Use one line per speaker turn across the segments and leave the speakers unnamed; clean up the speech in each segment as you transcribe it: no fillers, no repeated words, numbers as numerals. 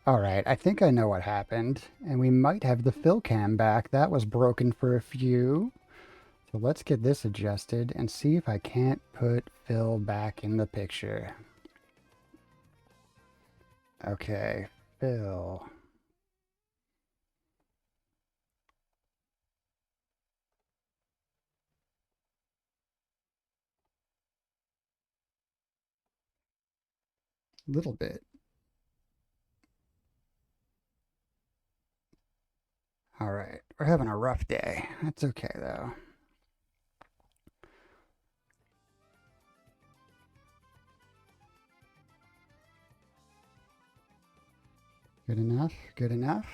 All right, I think I know what happened, and we might have the fill cam back. That was broken for a few. So let's get this adjusted and see if I can't put Phil back in the picture. Okay, Phil. Little bit. All right, we're having a rough day. That's okay though. Good enough, good enough.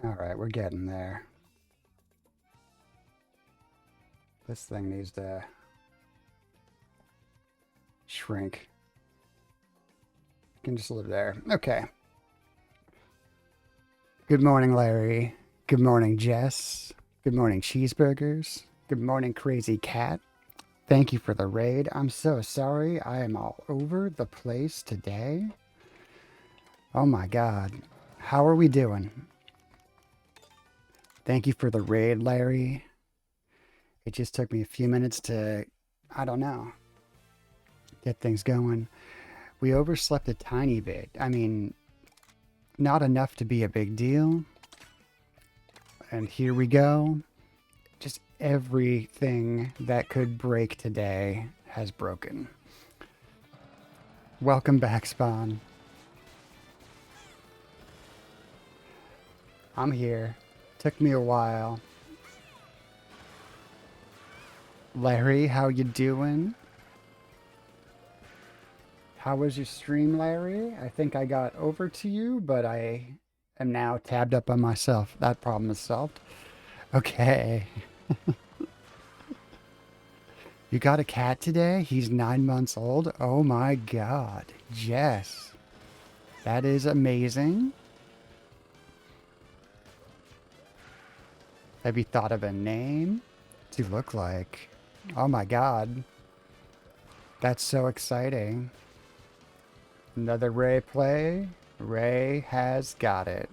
All right, we're getting there. This thing needs to shrink. Can just live there. Okay. Good morning, Larry. Good morning, Jess. Good morning, Cheeseburgers. Good morning, Crazy Cat. Thank you for the raid. I'm so sorry. I am all over the place today. Oh my God. How are we doing? Thank you for the raid, Larry. It just took me a few minutes to, I don't know, get things going. We overslept a tiny bit. I mean, not enough to be a big deal. And here we go. Just everything that could break today has broken. Welcome back, Spawn. I'm here. Took me a while. Larry, how you doing? How was your stream, Larry? I think I got over to you, but I am now tabbed up on myself. That problem is solved. Okay. You got a cat today? He's 9 months old? Oh my God. Jess. That is amazing. Have you thought of a name? What's he look like? Oh my God. That's so exciting. Another Ray play. Ray has got it.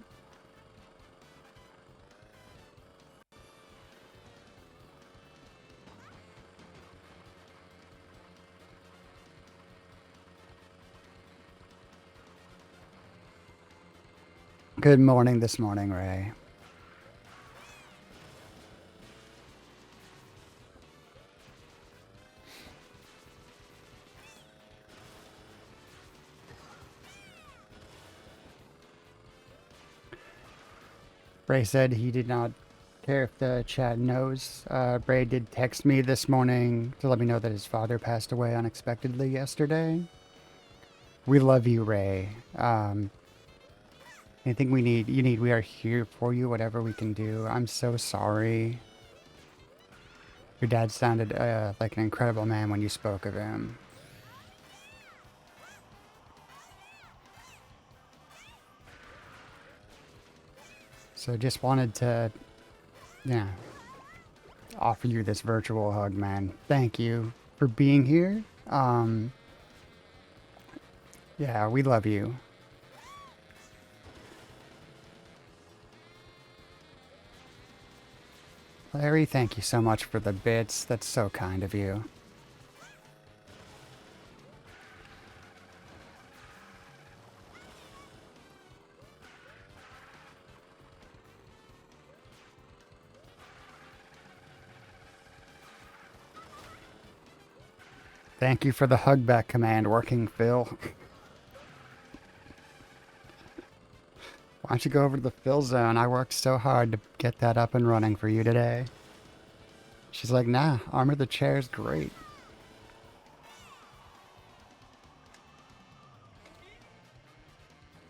Good morning this morning, Ray. Ray said he did not care if the chat knows. Ray did text me this morning to let me know that his father passed away unexpectedly yesterday. We love you, Ray. Anything we are here for you, whatever we can do. I'm so sorry. Your dad sounded like an incredible man when you spoke of him. So just wanted to, yeah, offer you this virtual hug, man. Thank you for being here. Yeah, we love you. Larry, thank you so much for the bits. That's so kind of you. Thank you for the hug back command working, Phil. Why don't you go over to the Phil zone? I worked so hard to get that up and running for you today. She's like, nah, Armor the Chair's great.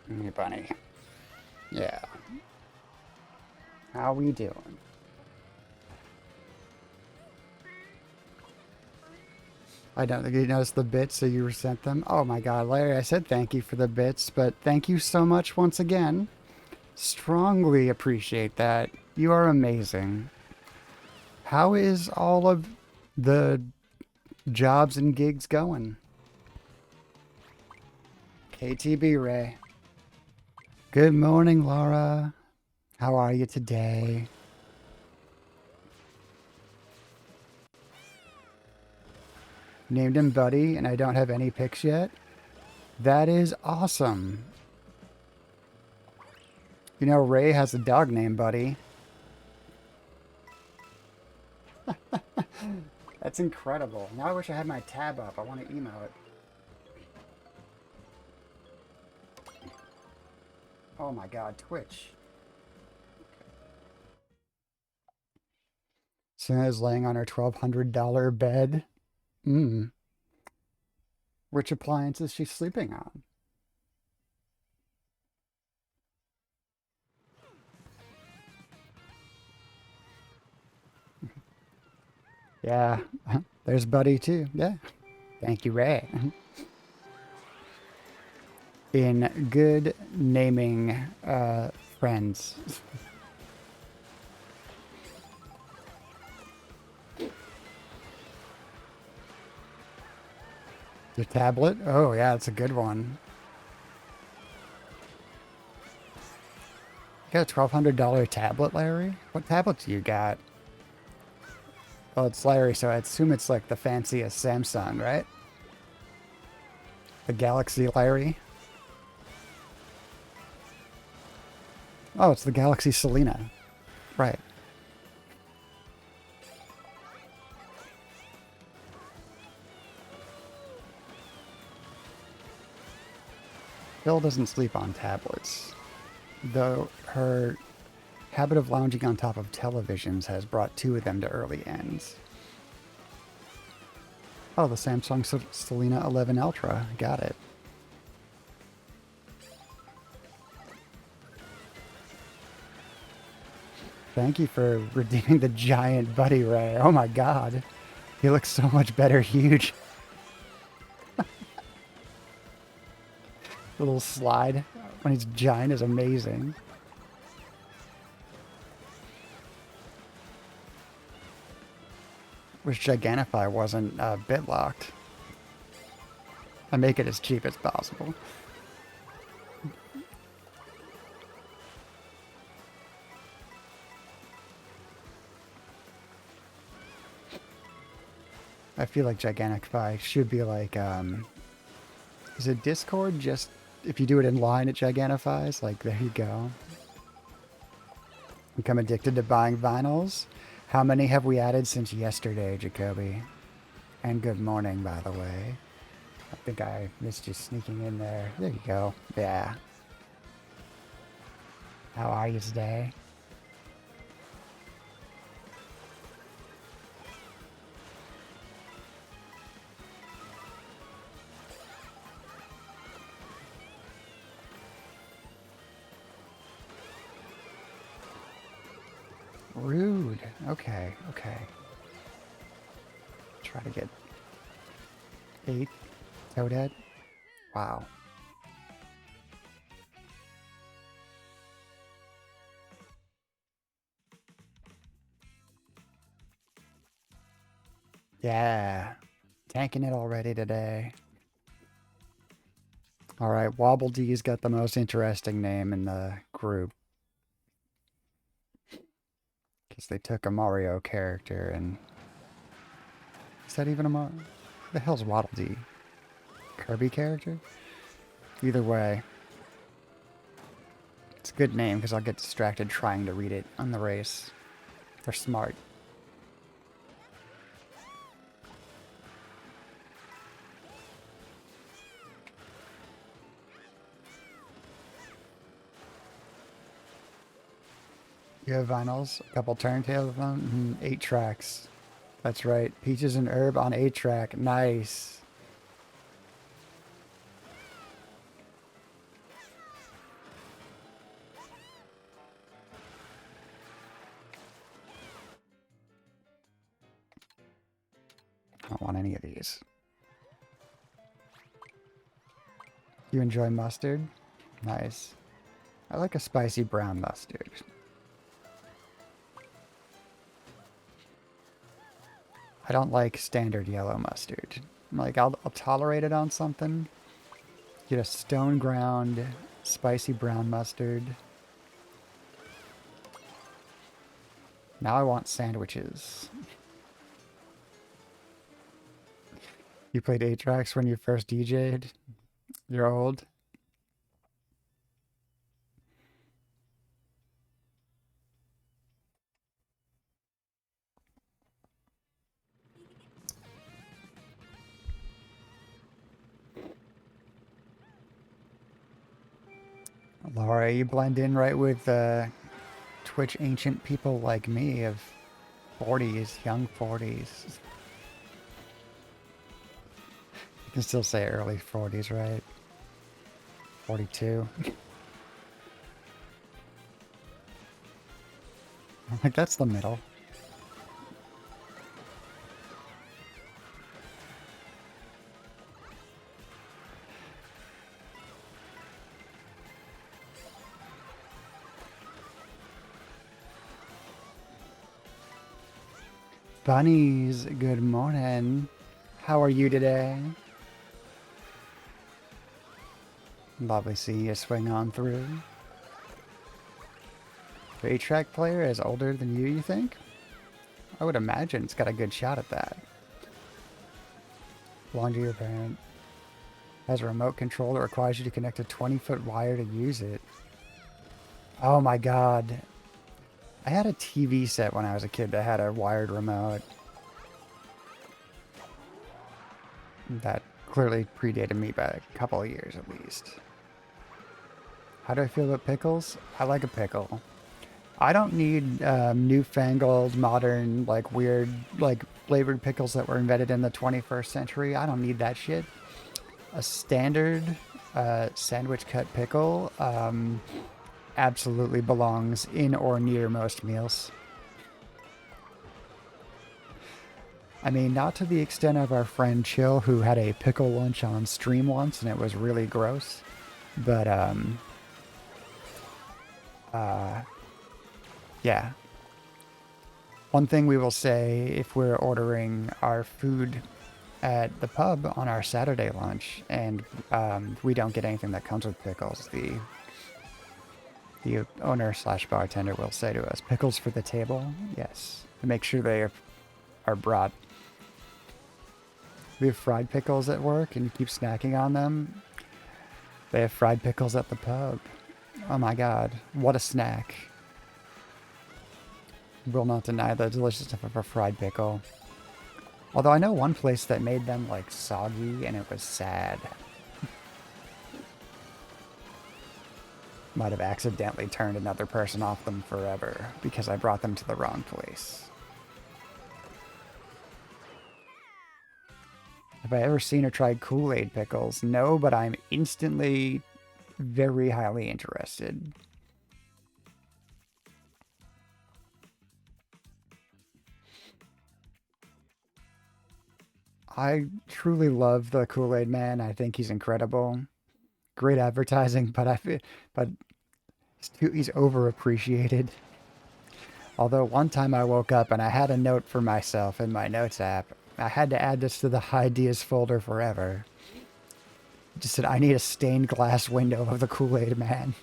Hey, bunny. Yeah. How we doing? I don't think you noticed the bits, so you sent them. Oh my God, Larry, I said thank you for the bits, but thank you so much once again. Strongly appreciate that. You are amazing. How is all of the jobs and gigs going? KTB Ray. Good morning, Laura. How are you today? Named him Buddy, and I don't have any pics yet. That is awesome. You know, Ray has a dog named Buddy. That's incredible. Now I wish I had my tab up. I want to email it. Oh my god, Twitch. Sana's laying on her $1,200 bed. Mmm. Which appliance is she sleeping on? Yeah, there's Buddy too. Yeah. Thank you, Ray. In good naming friends. Your tablet? Oh, yeah, it's a good one. You got a $1,200 tablet, Larry? What tablet do you got? Well, it's Larry, so I assume it's like the fanciest Samsung, right? The Galaxy Larry? Oh, it's the Galaxy Selena. Right. Bill doesn't sleep on tablets, though her habit of lounging on top of televisions has brought two of them to early ends. Oh, the Samsung Selena 11 Ultra. Got it. Thank you for redeeming the giant Buddy Ray. Oh my god. He looks so much better huge. The little slide when he's giant is amazing. Wish Gigantify wasn't bit locked. I make it as cheap as possible. I feel like Gigantify should be like, is it Discord? Just if you do it in line, it Giganifies. Like, there you go. Become addicted to buying vinyls. How many have we added since yesterday, Jacoby? And good morning, by the way. I think I missed you sneaking in there. There you go. Yeah. How are you today? Rude. Okay, okay. Try to get 8 Toadhead. Wow. Yeah. Tanking it already today. Alright, Wobble Dee's got the most interesting name in the group. Because they took a Mario character and... Is that even a Mario? Who the hell's Waddle Dee? Kirby character? Either way. It's a good name because I'll get distracted trying to read it on the race. They're smart. You have vinyls, a couple turntables of them, 8 tracks. That's right. Peaches and Herb on 8 track. Nice. I don't want any of these. You enjoy mustard? Nice. I like a spicy brown mustard. I don't like standard yellow mustard. Like, I'll tolerate it on something. Get a stone ground spicy brown mustard. Now I want sandwiches. You played 8 tracks when you first DJ'd? You're old? Laura, you blend in right with Twitch ancient people like me of 40s, young 40s. You can still say early 40s, right? 42. Like, that's the middle. Bunnies, good morning. How are you today? Lovely seeing you swing on through. The 8-track player is older than you think? I would imagine it's got a good shot at that. Belong to your parent. Has a remote control that requires you to connect a 20-foot wire to use it. Oh my god. I had a TV set when I was a kid that had a wired remote. That clearly predated me by a couple of years at least. How do I feel about pickles? I like a pickle. I don't need newfangled, modern, like weird, like flavored pickles that were invented in the 21st century. I don't need that shit. A standard sandwich cut pickle absolutely belongs in or near most meals. I mean, not to the extent of our friend Chill, who had a pickle lunch on stream once, and it was really gross. But, yeah. One thing we will say if we're ordering our food at the pub on our Saturday lunch, and we don't get anything that comes with pickles, the owner slash bartender will say to us, "Pickles for the table?" Yes. To make sure they are brought. We have fried pickles at work and you keep snacking on them. They have fried pickles at the pub. Oh my god, what a snack. Will not deny the deliciousness of a fried pickle. Although I know one place that made them like soggy and it was sad. Might have accidentally turned another person off them forever because I brought them to the wrong place. Have I ever seen or tried Kool-Aid pickles? No, but I'm instantly very highly interested. I truly love the Kool-Aid Man. I think he's incredible. Great advertising, but he's overappreciated. Although one time I woke up and I had a note for myself in my notes app. I had to add this to the ideas folder forever. It just said I need a stained glass window of the Kool-Aid Man.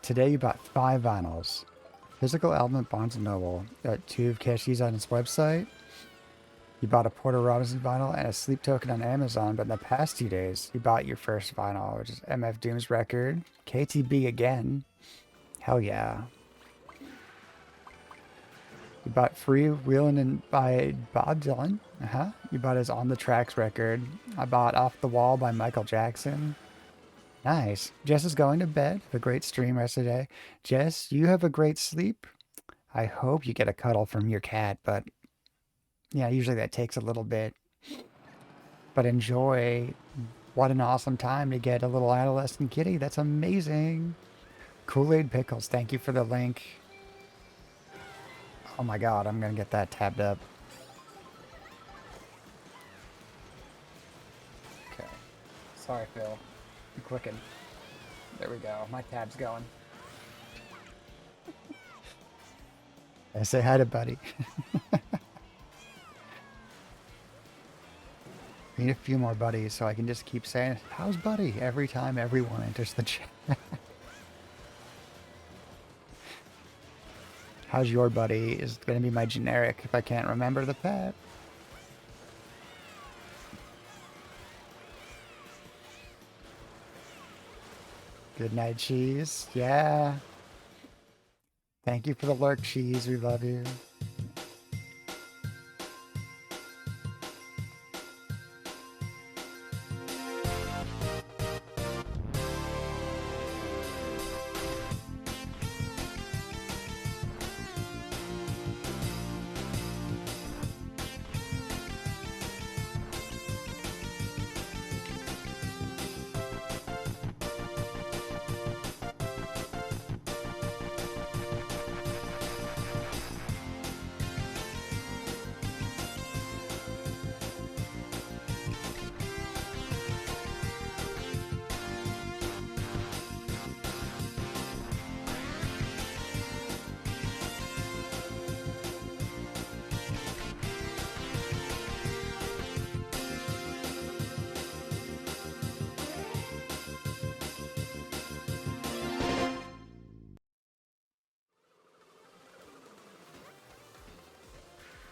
Today you bought 5 vinyls. Physical album at Barnes & Noble. Got 2 of Keshi's on his website. You bought a Porter Robinson vinyl and a Sleep Token on Amazon, but in the past 2 days, you bought your first vinyl, which is MF Doom's record. KTB again. Hell yeah. You bought Free Wheelin' by Bob Dylan. You bought his On the Tracks record. I bought Off the Wall by Michael Jackson. Nice. Jess is going to bed. Have a great stream rest of the day. Jess, you have a great sleep. I hope you get a cuddle from your cat, but yeah, usually that takes a little bit. But enjoy. What an awesome time to get a little adolescent kitty. That's amazing. Kool-Aid Pickles, thank you for the link. Oh my god, I'm gonna get that tabbed up. Sorry, Phil. I'm clicking. There we go. My tab's going. I say hi to Buddy. I need a few more buddies so I can just keep saying, how's Buddy? Every time everyone enters the chat. How's your buddy is going to be my generic if I can't remember the pet. Good night, Cheese. Yeah. Thank you for the lurk, Cheese. We love you.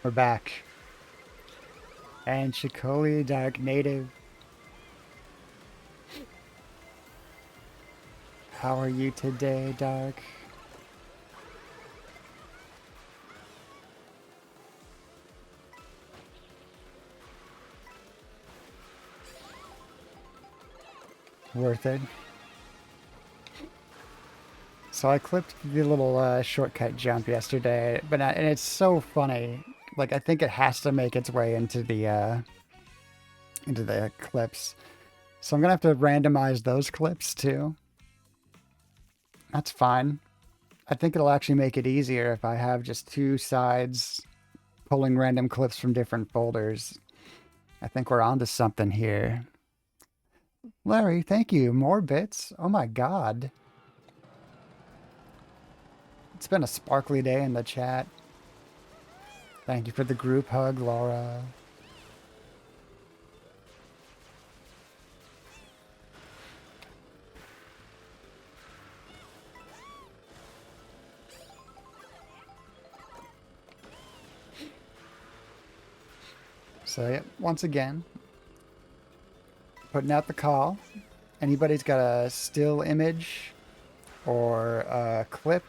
We're back. And Shikoli Dark Native. How are you today, Dark? Worth it. So I clipped the little shortcut jump yesterday, and it's so funny. Like, I think it has to make its way into the clips. So I'm gonna have to randomize those clips too. That's fine. I think it'll actually make it easier if I have just two sides pulling random clips from different folders. I think we're onto something here. Larry, thank you. More bits. Oh my god. It's been a sparkly day in the chat. Thank you for the group hug, Laura. So yeah, once again, putting out the call. Anybody's got a still image or a clip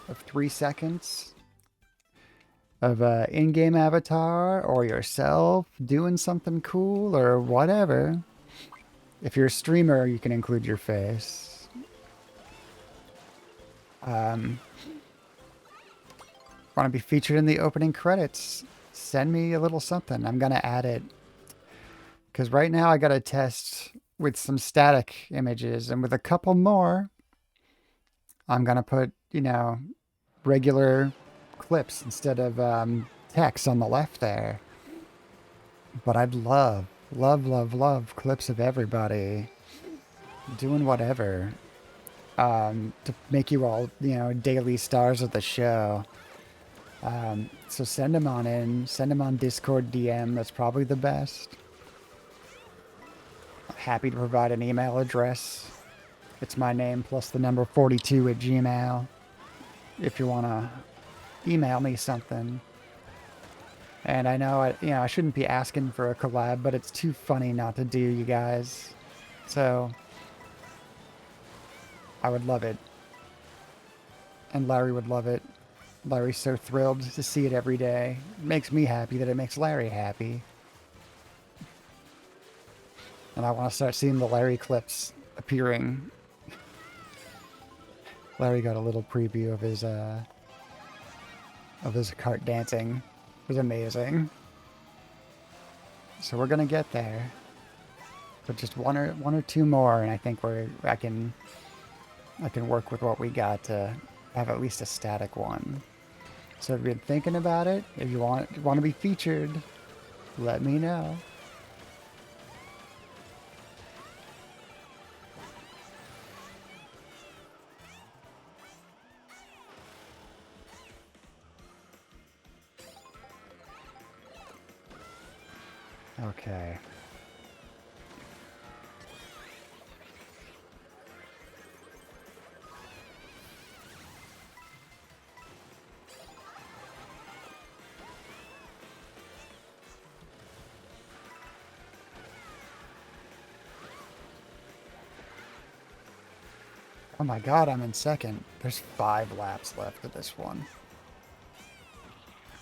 of 3 seconds of a in-game avatar or yourself doing something cool or whatever. If you're a streamer, you can include your face. Want to be featured in the opening credits? Send me a little something. I'm gonna add it. Because right now I got to test with some static images, and with a couple more, I'm going to put, you know, regular clips instead of text on the left there. But I'd love clips of everybody doing whatever to make you all, you know, daily stars of the show. So send them on in. Send them on Discord DM. That's probably the best. Happy to provide an email address. It's my name plus the number 42 at Gmail. If you want to email me something. And I know I shouldn't be asking for a collab, but it's too funny not to do, you guys. So I would love it. And Larry would love it. Larry's so thrilled to see it every day. It makes me happy that it makes Larry happy. And I want to start seeing the Larry clips appearing. Larry got a little preview of his cart dancing. It was amazing. So we're gonna get there. But just one or two more, and I think I can work with what we got to have at least a static one. So if you've been thinking about it, if you want to be featured, let me know. Okay. Oh my god, I'm in second. There's 5 laps left of this one.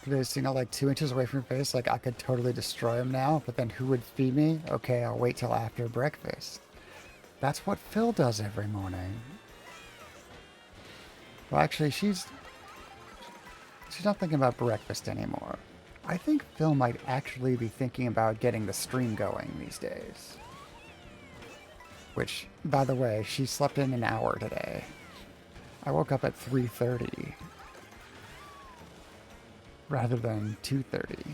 Because, like 2 inches away from your face, like I could totally destroy him now, but then who would feed me? Okay, I'll wait till after breakfast. That's what Phil does every morning. Well, actually, she's not thinking about breakfast anymore. I think Phil might actually be thinking about getting the stream going these days. Which, by the way, she slept in an hour today. I woke up at 3:30 rather than 2:30.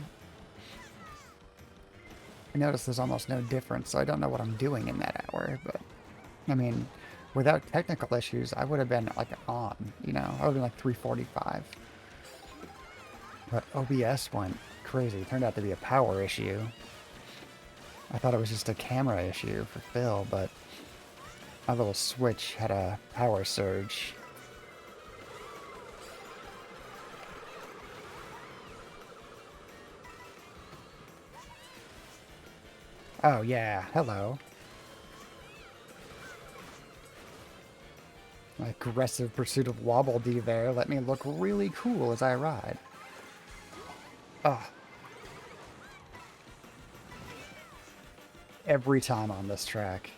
I noticed there's almost no difference, so I don't know what I'm doing in that hour, but I mean, without technical issues, I would have been like on, I would have been like 3:45. But OBS went crazy. It turned out to be a power issue. I thought it was just a camera issue for Phil, but my little switch had a power surge. Oh yeah, hello. My aggressive pursuit of Wobble Dee there let me look really cool as I ride. Oh. Every time on this track,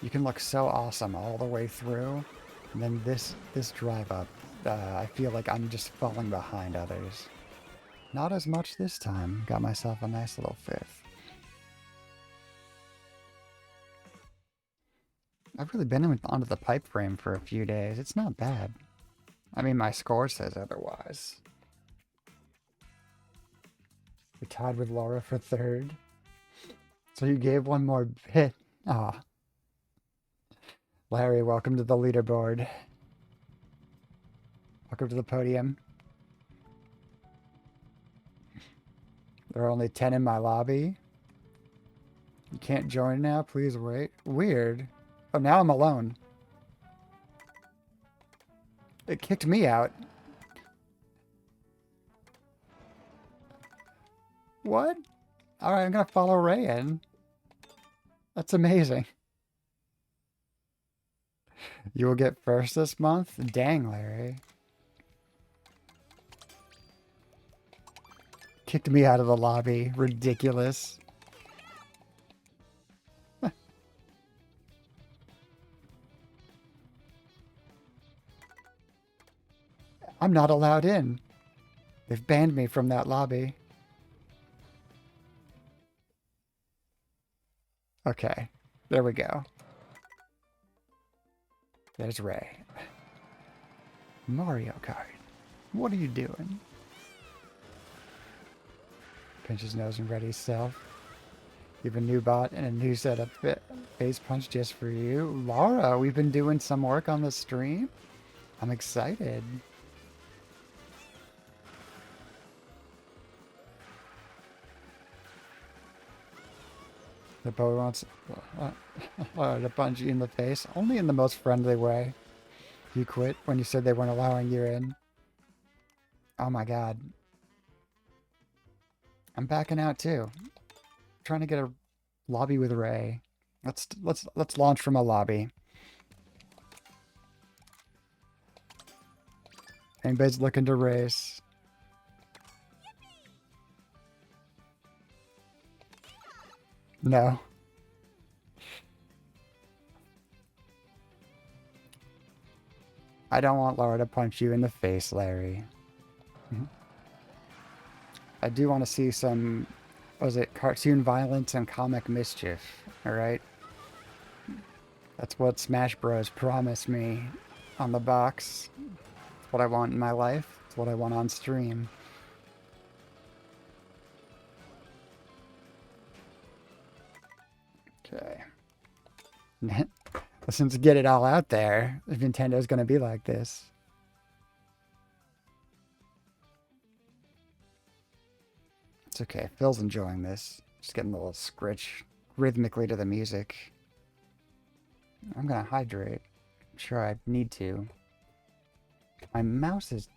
you can look so awesome all the way through, and then this drive up, I feel like I'm just falling behind others. Not as much this time. Got myself a nice little 5th. I've really been onto the pipe frame for a few days. It's not bad. I mean, my score says otherwise. You're tied with Laura for 3rd. So you gave one more bit. Ah. Larry, welcome to the leaderboard. Welcome to the podium. There are only 10 in my lobby. You can't join now. Please wait. Weird. Oh, now I'm alone. It kicked me out. What? Alright, I'm gonna follow Ray in. That's amazing. You will get first this month? Dang, Larry. Kicked me out of the lobby. Ridiculous. I'm not allowed in. They've banned me from that lobby. Okay. There we go. There's Ray. Mario Kart. What are you doing? Pinch his nose and ready himself. You have a new bot and a new setup face punch just for you. Laura, we've been doing some work on the stream. I'm excited. The boy wants to punch you in the face. Only in the most friendly way. You quit when you said they weren't allowing you in. Oh my god. I'm backing out too. Trying to get a lobby with Ray. Let's launch from a lobby. Anybody's looking to race? No. I don't want Laura to punch you in the face, Larry. I do want to see some, was it cartoon violence and comic mischief, alright? That's what Smash Bros. Promised me on the box. It's what I want in my life. It's what I want on stream. Okay. Since get it all out there, if Nintendo's gonna be like this. It's okay. Phil's enjoying this. Just getting a little scritch rhythmically to the music. I'm gonna hydrate. I'm sure I need to. My mouse is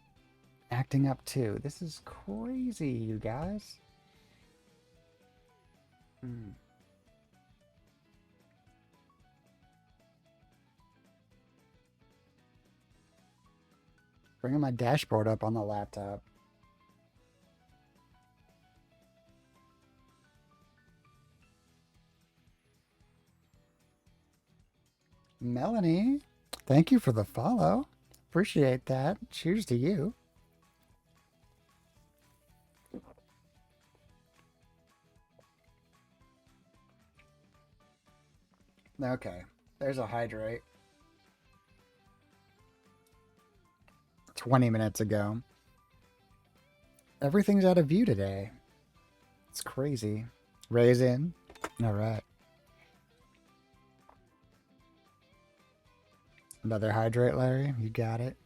acting up too. This is crazy, you guys. Bringing my dashboard up on the laptop. Melanie, thank you for the follow. Appreciate that. Cheers to you. Okay, there's a hydrate. 20 minutes ago. Everything's out of view today. It's crazy. Ray's in. All right. Another hydrate, Larry. You got it.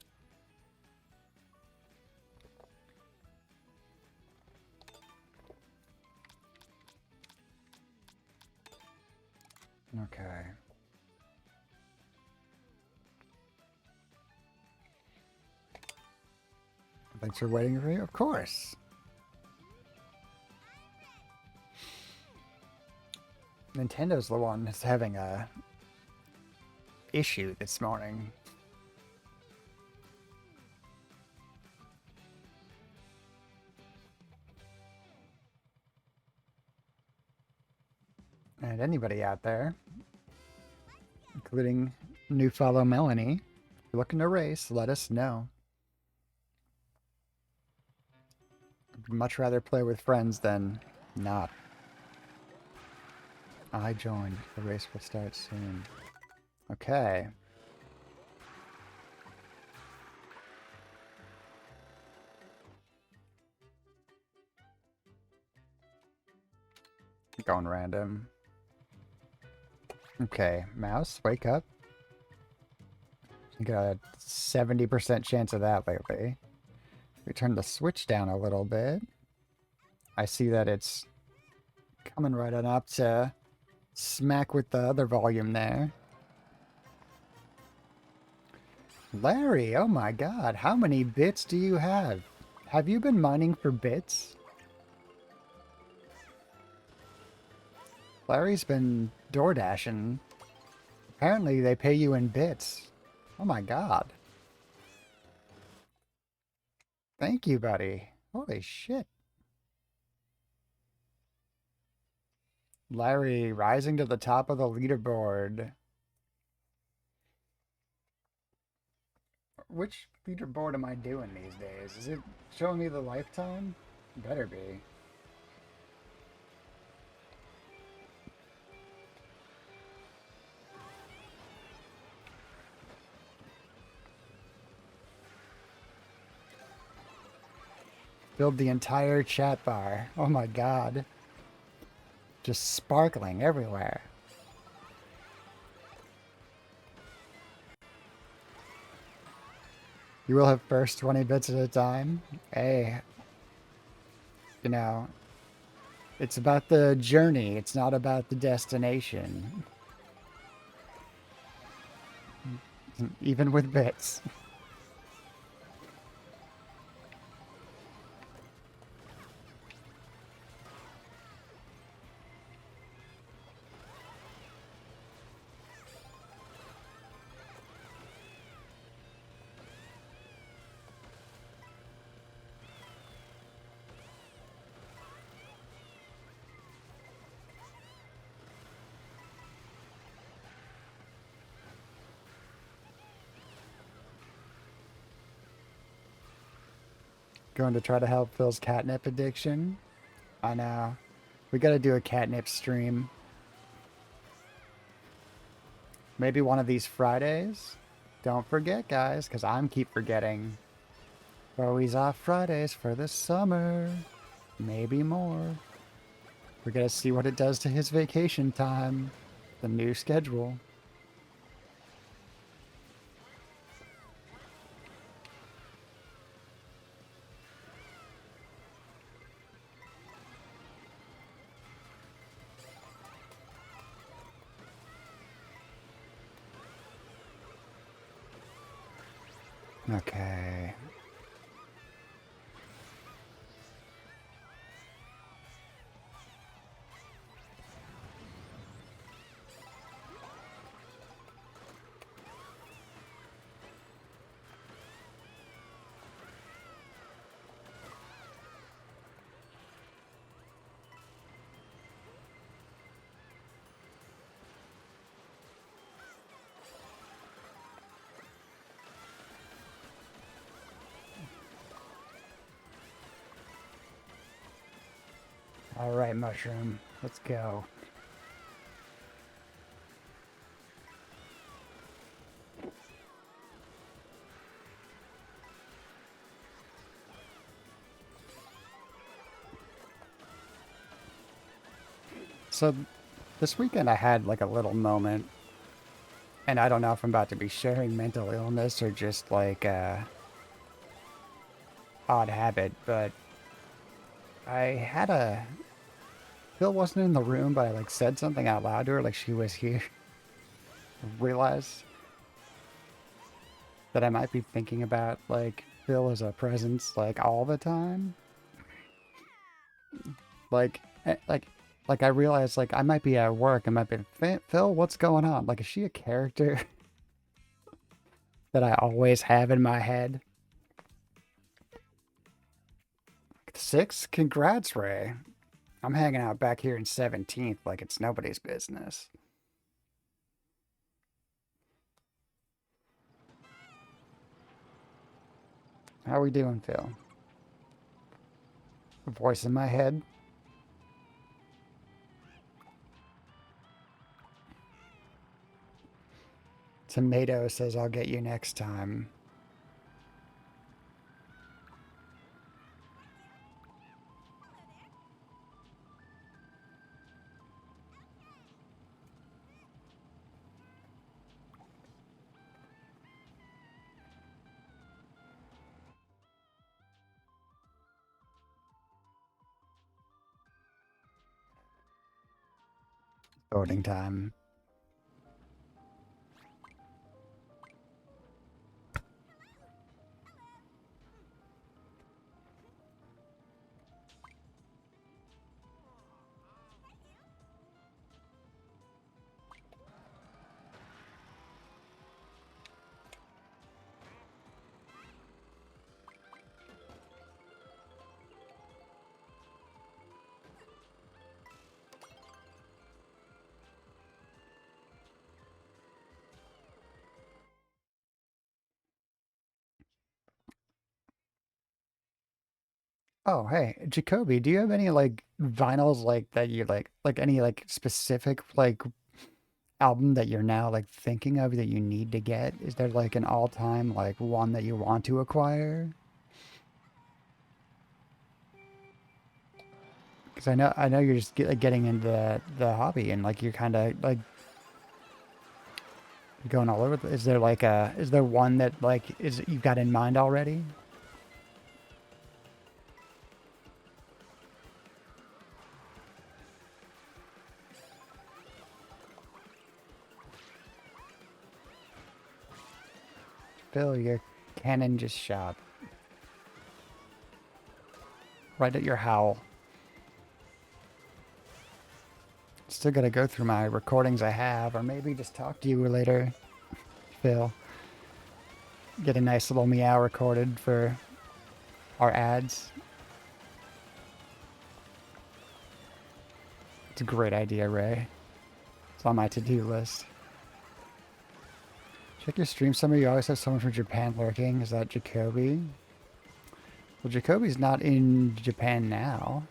Okay. Thanks for waiting for you. Of course. Nintendo's the one that's having a issue this morning. And anybody out there, including new follow Melanie, if you're looking to race, let us know. I'd much rather play with friends than not. I joined. The race will start soon. Okay. Going random. Okay, mouse, wake up. You got a 70% chance of that lately. We turn the switch down a little bit. I see that it's coming right on up to smack with the other volume there. Larry, oh my god, how many bits do you have? Have you been mining for bits? Larry's been door dashing. Apparently they pay you in bits. Oh my god. Thank you, buddy. Holy shit. Larry rising to the top of the leaderboard. Which leaderboard am I doing these days? Is it showing me the lifetime? Better be. Filled the entire chat bar. Oh my god. Just sparkling everywhere. You will have first 20 bits at a time. Hey, you know, it's about the journey. It's not about the destination. Even with bits. Going to try to help Phil's catnip addiction. I know. We gotta do a catnip stream. Maybe one of these Fridays. Don't forget, guys, because I'm keep forgetting. Always off Fridays for the summer. Maybe more. We're gonna see what it does to his vacation time. The new schedule. Okay. All right, mushroom. Let's go. So this weekend I had like a little moment, and I don't know if I'm about to be sharing mental illness or just like a odd habit, but I had a Phil wasn't in the room, but I like said something out loud to her, like she was here. Realized that I might be thinking about like Phil as a presence like all the time. Like, like I realized like I might be at work. I might be Phil. What's going on? Like, is she a character that I always have in my head? 6? Congrats, Ray. I'm hanging out back here in 17th like it's nobody's business. How we doing, Phil? A voice in my head. Tomato says I'll get you next time. Voting time. Oh, hey, Jacoby, do you have any like vinyls like that you like any like specific like album that you're now like thinking of that you need to get? Is there like an all-time like one that you want to acquire? Because I know you're just getting into the hobby and like you're kind of like going all over. Is there like is there one that like is you've got in mind already? Phil, your cannon just shot right at your howl. Still gotta go through my recordings I have, or maybe just talk to you later, Phil. Get a nice little meow recorded for our ads. It's a great idea, Ray. It's on my to-do list. Check your stream summary. You always have someone from Japan lurking. Is that Jacoby? Well, Jacoby's not in Japan now.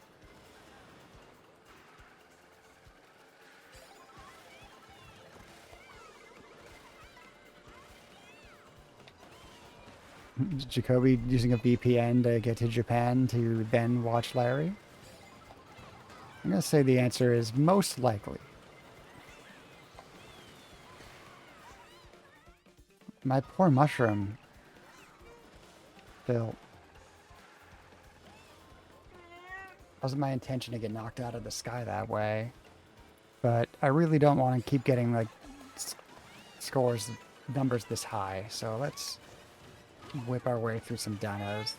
Is Jacoby using a VPN to get to Japan to then watch Larry? I'm going to say the answer is most likely. My poor mushroom. Phil. Wasn't my intention to get knocked out of the sky that way. But I really don't want to keep getting like scores numbers this high. So let's whip our way through some dinos.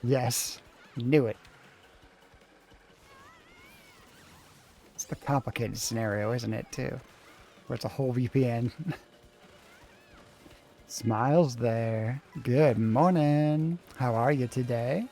Yes, knew it. It's the complicated scenario, isn't it, too? Where it's a whole VPN. Smiles there. Good morning. How are you today?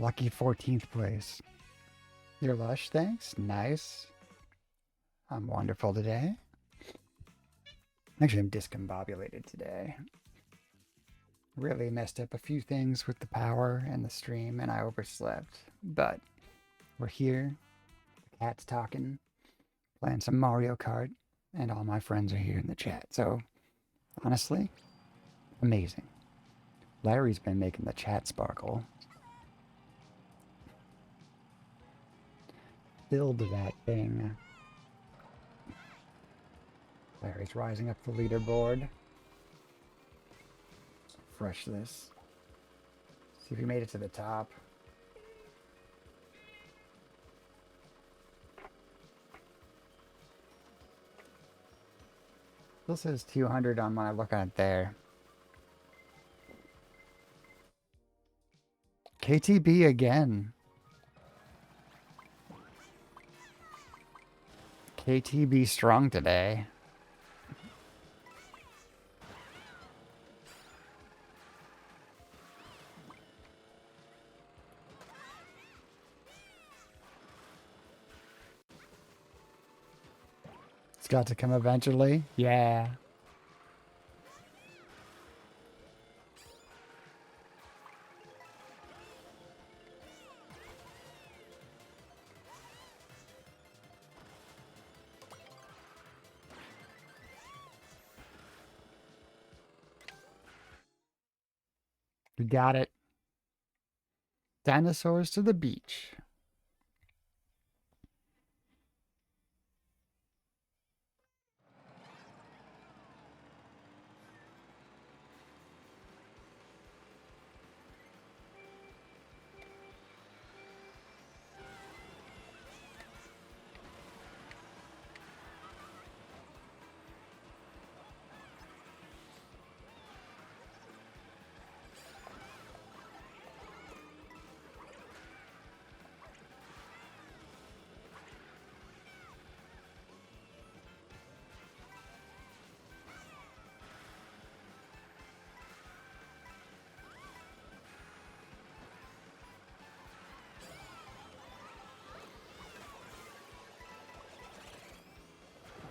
Lucky 14th place. You're lush, thanks. Nice. I'm wonderful today. Actually, I'm discombobulated today. Really messed up a few things with the power and the stream, and I overslept. But we're here. The cat's talking, playing some Mario Kart, and all my friends are here in the chat. So, honestly, amazing. Larry's been making the chat sparkle. Build that thing. Larry's rising up the leaderboard. Fresh this. See if we made it to the top. Still says 200 on when I look at it there. KTB again. KTB strong today. It's got to come eventually. Yeah. We got it. Dinosaurs to the beach.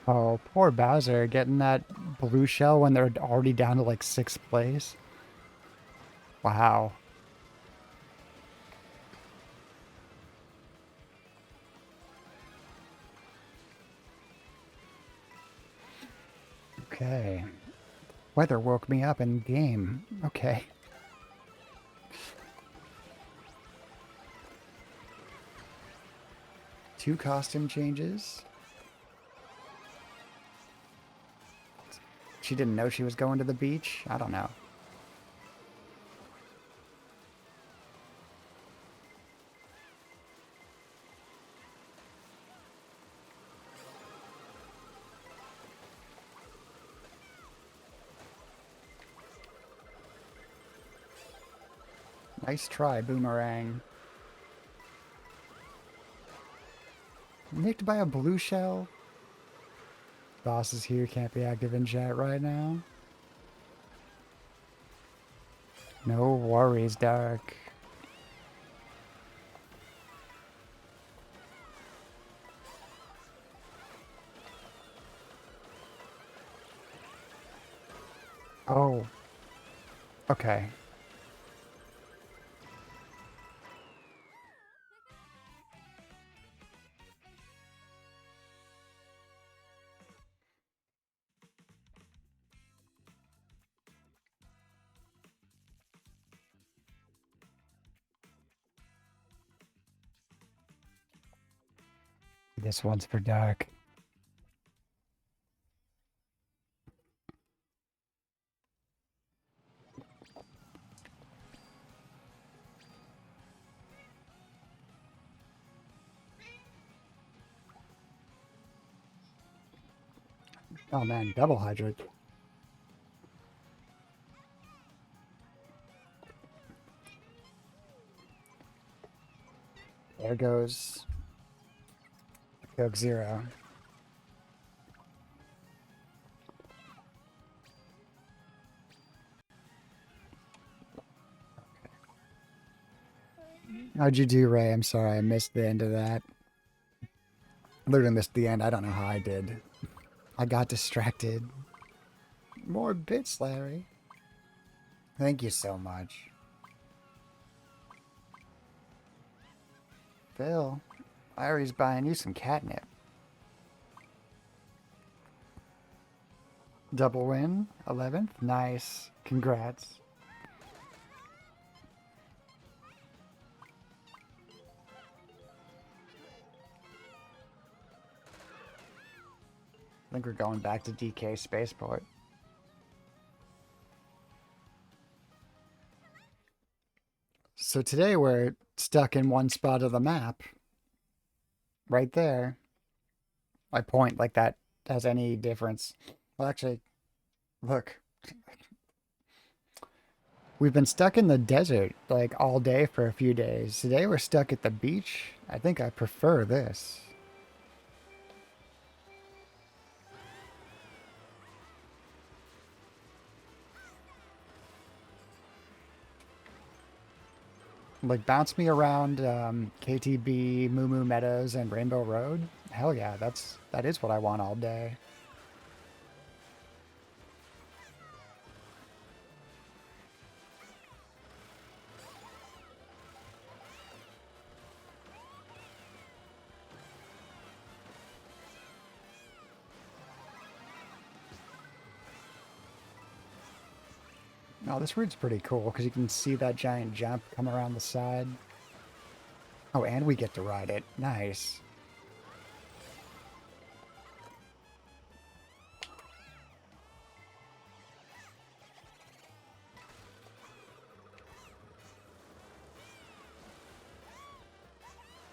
Oh, poor Bowser getting that blue shell when they're already down to like 6th place. Wow. Okay. Weather woke me up in game. Okay. Two costume changes. She didn't know she was going to the beach? I don't know. Nice try, Boomerang. Nicked by a blue shell? Boss is here, can't be active in chat right now. No worries, Dark. Oh. Okay. This one's for Dark. Oh man, double hydrate. There goes Coke Zero. How'd you do, Ray? I'm sorry, I missed the end of that. Literally missed the end. I don't know how I did. I got distracted. More bits, Larry. Thank you so much. Phil, Larry's buying you some catnip. Double win, 11th. Nice. Congrats. I think we're going back to DK Spaceport. So today we're stuck in one spot of the map. Right there. I point like that has any difference. Well, actually, look. We've been stuck in the desert like all day for a few days. Today we're stuck at the beach. I think I prefer this. Like bounce me around KTB, Moo Moo Meadows, and Rainbow Road. Hell yeah, that is what I want all day. Oh, this route's pretty cool because you can see that giant jump come around the side. Oh, and we get to ride it. Nice.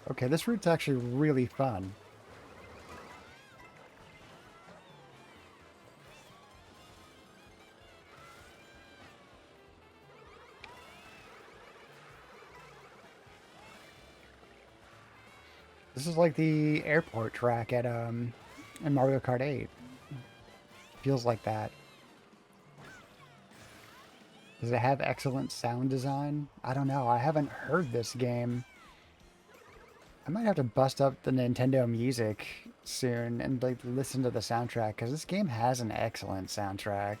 Okay, this route's actually really fun. This is like the airport track at in Mario Kart 8. Feels like that. Does it have excellent sound design? I don't know. I haven't heard this game. I might have to bust up the Nintendo Music soon and like listen to the soundtrack because this game has an excellent soundtrack.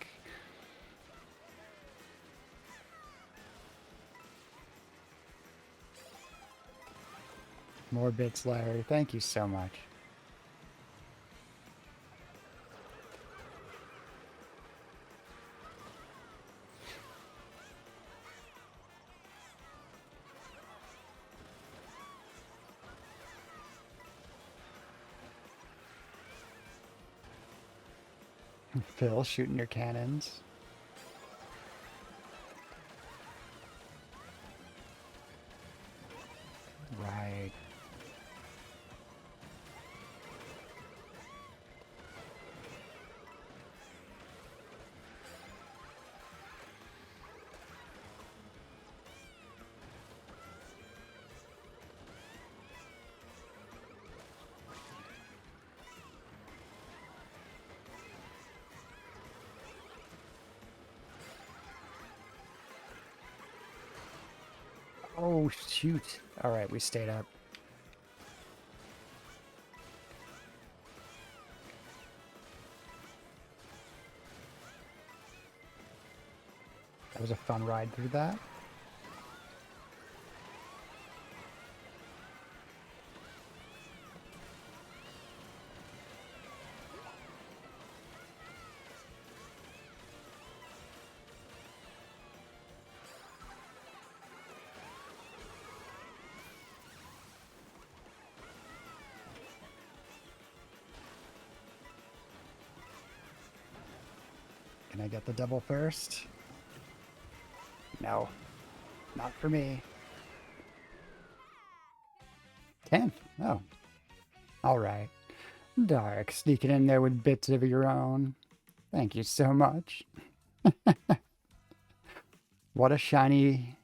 More bits, Larry. Thank you so much. Phil shooting your cannons. Right. Oh, shoot. All right, we stayed up. That was a fun ride through that. Can I get the double first? No, not for me. 10th. Oh, all right. Dark, sneaking in there with bits of your own. Thank you so much. What a shiny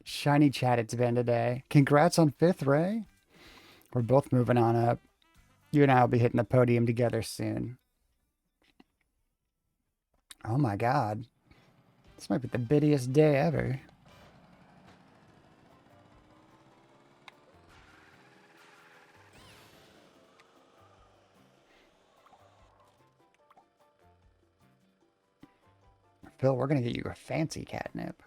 chat it's been today. Congrats on 5th, Ray. We're both moving on up. You and I will be hitting the podium together soon. Oh my god. This might be the bittiest day ever. Phil, we're gonna get you a fancy catnip.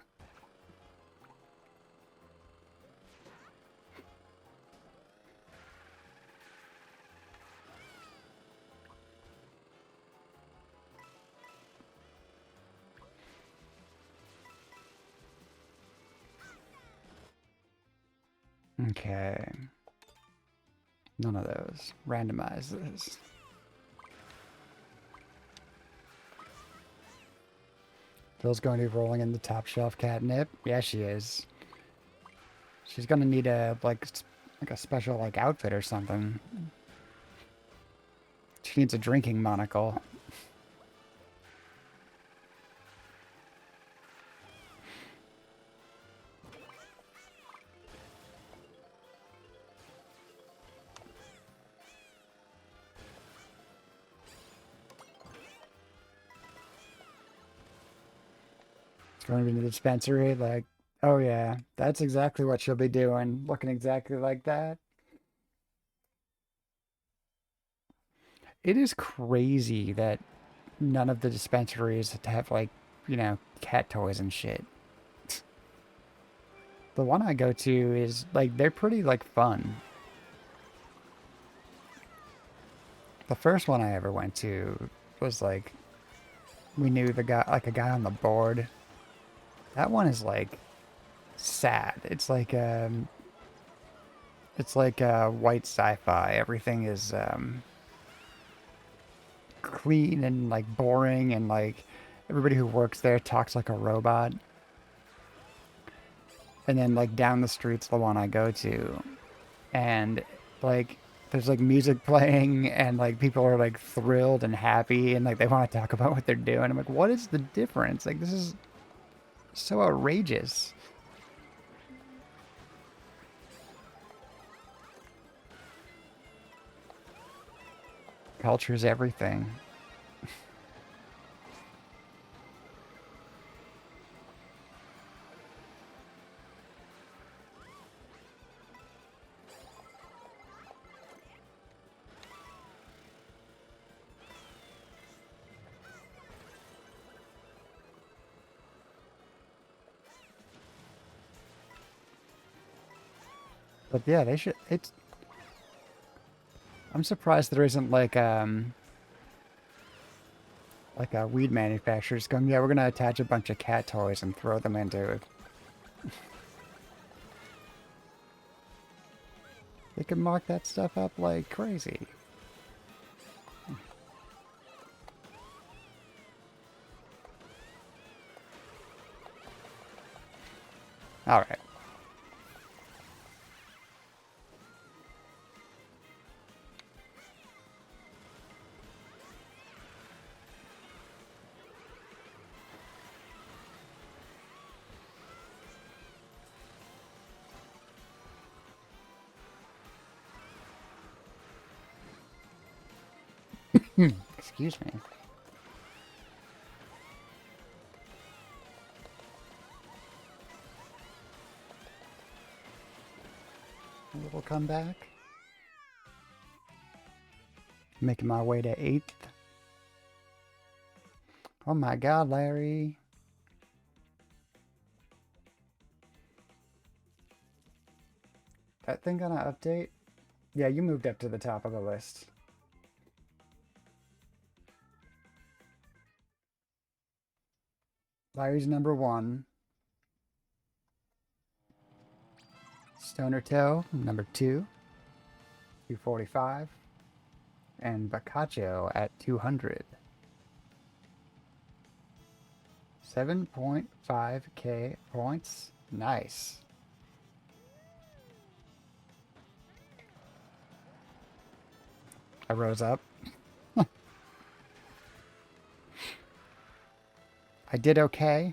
Okay. None of those. Randomize this. Phil's going to be rolling in the top shelf catnip. Yeah, she is. She's gonna need a like a special like outfit or something. She needs a drinking monocle. It's going to be the dispensary. Like, oh yeah, that's exactly what she'll be doing. Looking exactly like that. It is crazy that none of the dispensaries have like, cat toys and shit. The one I go to is like they're pretty like fun. The first one I ever went to was like we knew the guy like a guy on the board. That one is like sad. It's like white sci-fi. Everything is clean and like boring and like everybody who works there talks like a robot. And then like down the street's the one I go to. And like there's like music playing and like people are like thrilled and happy and like they want to talk about what they're doing. I'm like, what is the difference? Like this is so outrageous. Culture is everything. But yeah, they should. It's. I'm surprised there isn't like a weed manufacturer's going. Yeah, we're gonna attach a bunch of cat toys and throw them into it. They can mark that stuff up like crazy. All right. Excuse me. A little comeback. Making my way to 8th. Oh my god, Larry. That thing gonna update? Yeah, you moved up to the top of the list. Larry's number 1. Stoner Toe, number 2. 245. And Bacaccio at 200. 7.5k points. Nice. I rose up. I did okay.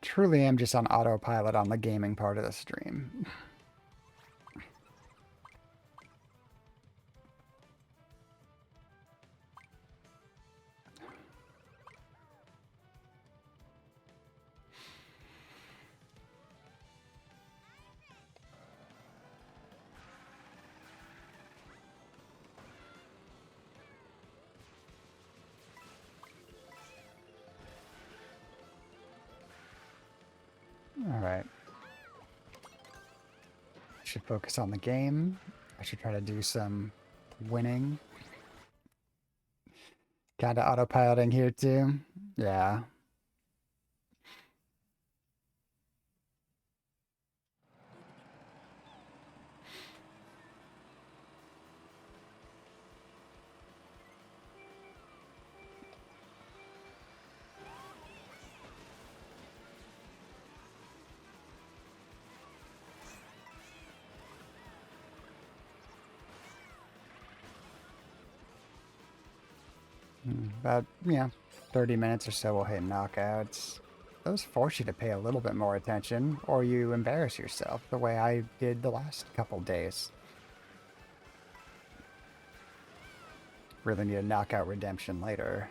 Truly am just on autopilot on the gaming part of the stream. Alright. Should focus on the game. I should try to do some winning. Kinda autopiloting here too. Yeah. About, 30 minutes or so we'll hit knockouts. Those force you to pay a little bit more attention, or you embarrass yourself the way I did the last couple days. Really need a knockout redemption later.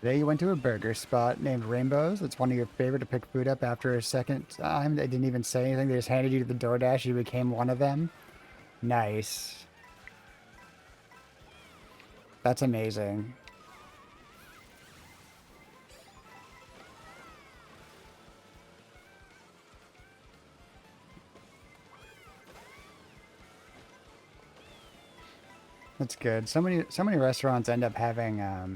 Today you went to a burger spot named Rainbows. It's one of your favorite to pick food up after a second time. They didn't even say anything. They just handed you to the DoorDash. You became one of them. Nice. That's amazing. That's good. So many restaurants end up having a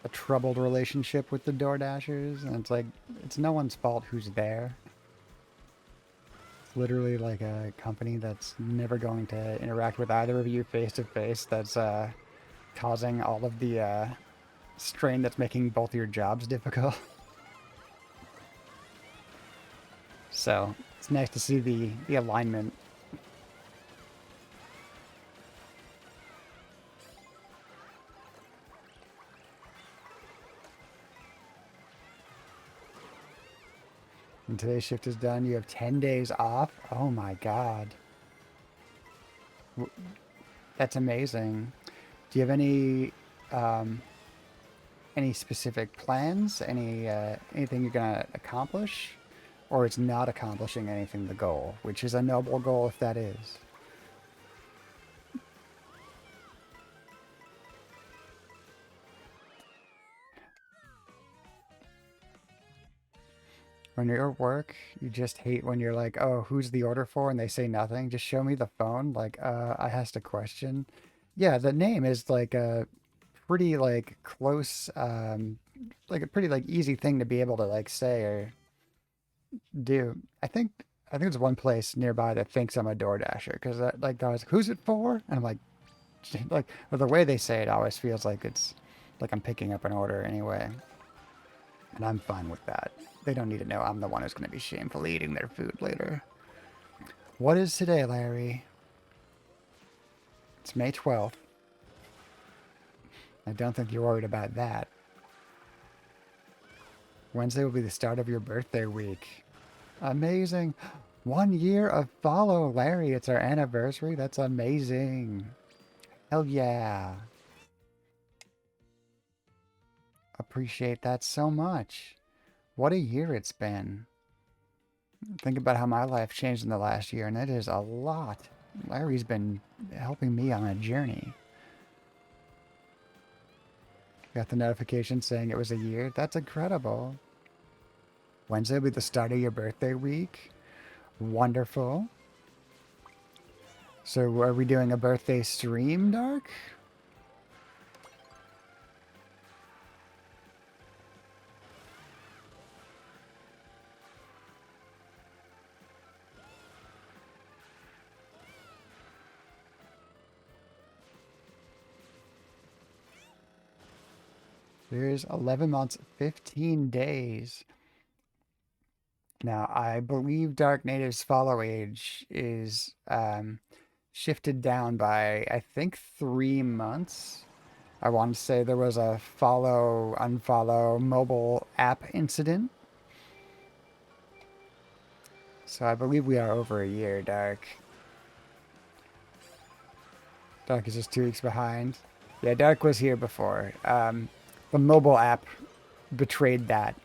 troubled relationship with the Door Dashers, and it's like it's no one's fault who's there. It's literally like a company that's never going to interact with either of you face to face. That's causing all of the strain that's making both your jobs difficult. So it's nice to see the alignment. When today's shift is done, you have 10 days off. Oh my God. That's amazing. Do you have any specific plans? Anything you're gonna accomplish? Or it's not accomplishing anything the goal, which is a noble goal if that is. When you're at work, you just hate when you're like, oh, who's the order for? And they say nothing. Just show me the phone. Like, I asked a question. Yeah, the name is like a pretty like close, like a pretty like easy thing to be able to like say or do. I think there's one place nearby that thinks I'm a DoorDasher because like I was like, who's it for? And I'm like, like well, the way they say it always feels like it's like I'm picking up an order anyway. And I'm fine with that. They don't need to know I'm the one who's going to be shamefully eating their food later. What is today, Larry? It's May 12th. I don't think you're worried about that. Wednesday will be the start of your birthday week. Amazing. 1 year of follow, Larry. It's our anniversary. That's amazing. Hell yeah. Appreciate that so much. What a year it's been. Think about how my life changed in the last year, and it is a lot. Larry's been helping me on a journey. Got the notification saying it was a year. That's incredible. Wednesday will be the start of your birthday week. Wonderful. So are we doing a birthday stream, Dark? There's 11 months, 15 days. Now, I believe Dark Native's follow age is shifted down by, I think, 3 months. I want to say there was a follow, unfollow mobile app incident. So I believe we are over a year, Dark. Dark is just 2 weeks behind. Yeah, Dark was here before. The mobile app betrayed that.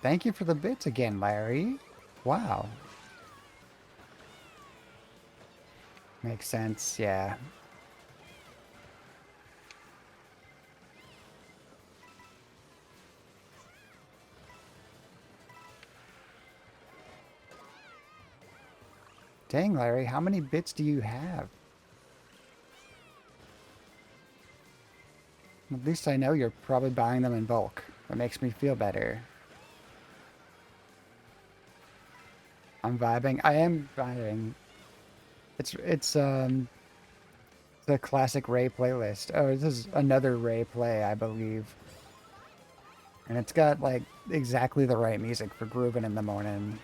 Thank you for the bits again, Larry. Wow. Makes sense, yeah. Dang, Larry, how many bits do you have? At least I know you're probably buying them in bulk. That makes me feel better. I'm vibing. I am vibing. It's the classic Ray playlist. Oh, this is another Ray play, I believe. And it's got like exactly the right music for grooving in the morning.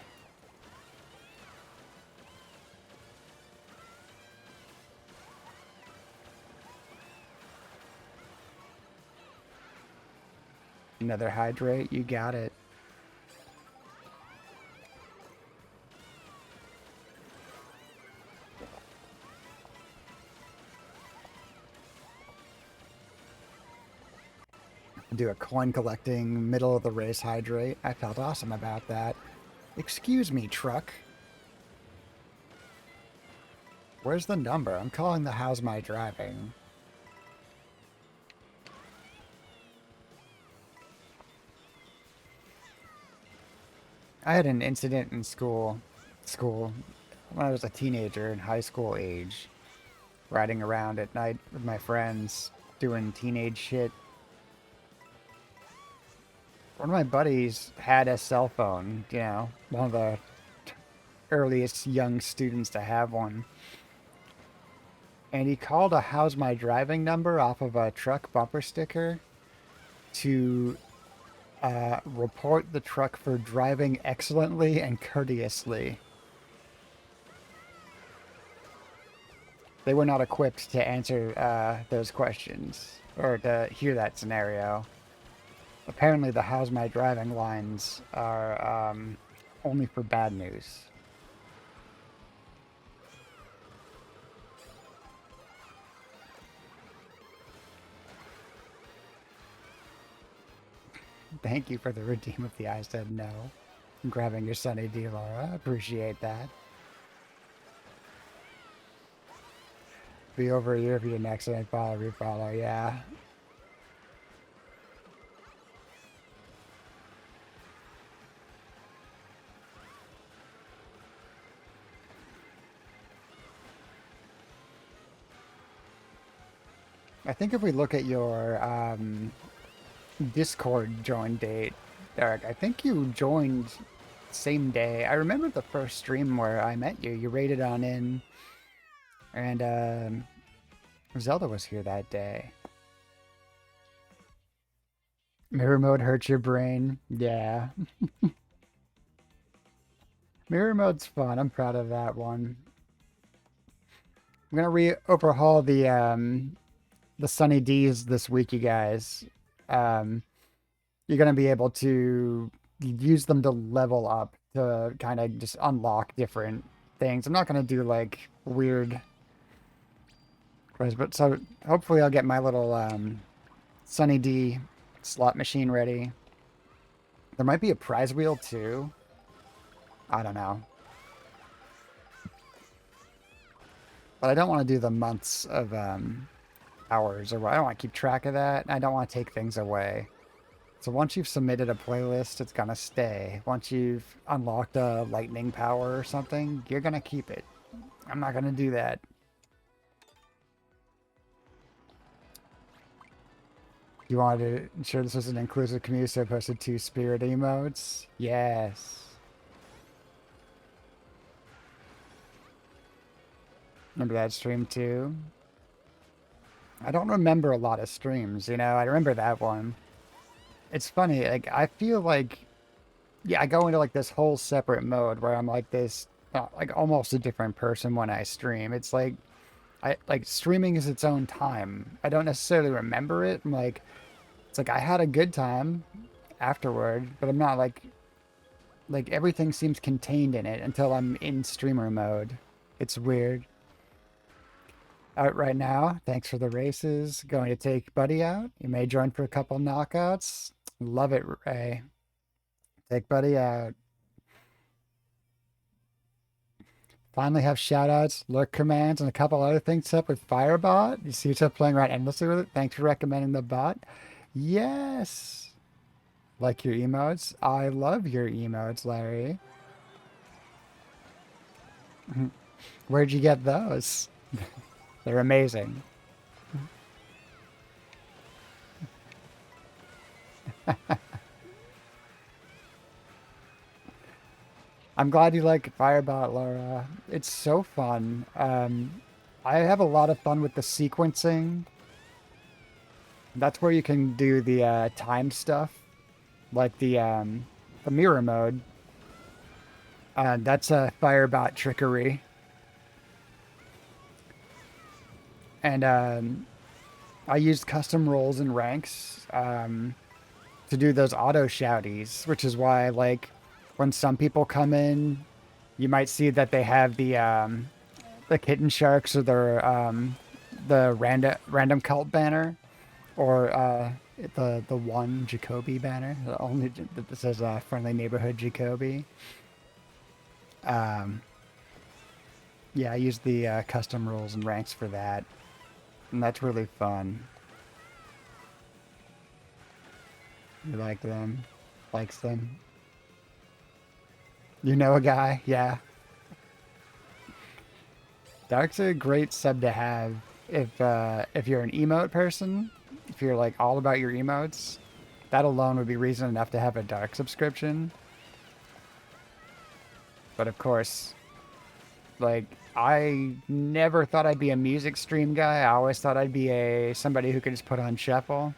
Another hydrate, you got it. Do a coin collecting middle of the race hydrate. I felt awesome about that. Excuse me, truck. Where's the number? I'm calling the how's my driving. I had an incident in school when I was a teenager in high school age, riding around at night with my friends, doing teenage shit. One of my buddies had a cell phone, one of the earliest young students to have one. And he called a how's my driving number off of a truck bumper sticker to report the truck for driving excellently and courteously. They were not equipped to answer those questions or to hear that scenario. Apparently, the how's my driving lines are only for bad news. Thank you for the redeem of the I said no. I'm grabbing your Sunny D, Laura. Appreciate that. Be over a year if you didn't accidentally follow, refollow, yeah. I think if we look at your Discord join date, Derek, I think you joined same day. I remember the first stream where I met you. You raided on in, and Zelda was here that day. Mirror mode hurts your brain. Yeah. Mirror mode's fun. I'm proud of that one. I'm gonna overhaul the Sunny D's this week, you guys. You're gonna be able to use them to level up to kind of just unlock different things. I'm not gonna do like weird, but so hopefully I'll get my little Sunny D slot machine ready. There might be a prize wheel too. I don't know. But I don't want to do the months of hours or what. I don't want to keep track of that. I don't want to take things away. So once you've submitted a playlist, it's gonna stay. Once you've unlocked a lightning power or something, you're gonna keep it. I'm not gonna do that. You wanted to ensure this was an inclusive community, so I posted 2 spirit emotes. Yes. Remember that stream too? I don't remember a lot of streams, you know? I remember that one. It's funny, like, I feel like, yeah, I go into like this whole separate mode where I'm like this, like almost a different person when I stream. It's like, like streaming is its own time. I don't necessarily remember it. I'm like, it's like I had a good time afterward, but I'm not like everything seems contained in it until I'm in streamer mode. It's weird. Out right now. Thanks for the races. Going to take Buddy out. You may join for a couple knockouts. Love it, Ray. Take Buddy out. Finally have shoutouts, lurk commands, and a couple other things set up with Firebot. You see yourself playing around endlessly with it. Thanks for recommending the bot. Yes. Like your emotes? I love your emotes, Larry. Where'd you get those? They're amazing. I'm glad you like Firebot, Laura. It's so fun. I have a lot of fun with the sequencing. That's where you can do the time stuff, like the mirror mode. That's a Firebot trickery. And I used custom roles and ranks to do those auto shouties, which is why, like, when some people come in, you might see that they have the kitten sharks or the random cult banner, or the one Jacoby banner, the only that says friendly neighborhood Jacoby. Um, yeah, I use the custom rules and ranks for that, and that's really fun. You like them? Likes them? You know a guy? Yeah. Dark's a great sub to have if you're an emote person, if you're like all about your emotes. That alone would be reason enough to have a Dark subscription. But of course, like I never thought I'd be a music stream guy. I always thought I'd be somebody who could just put on shuffle.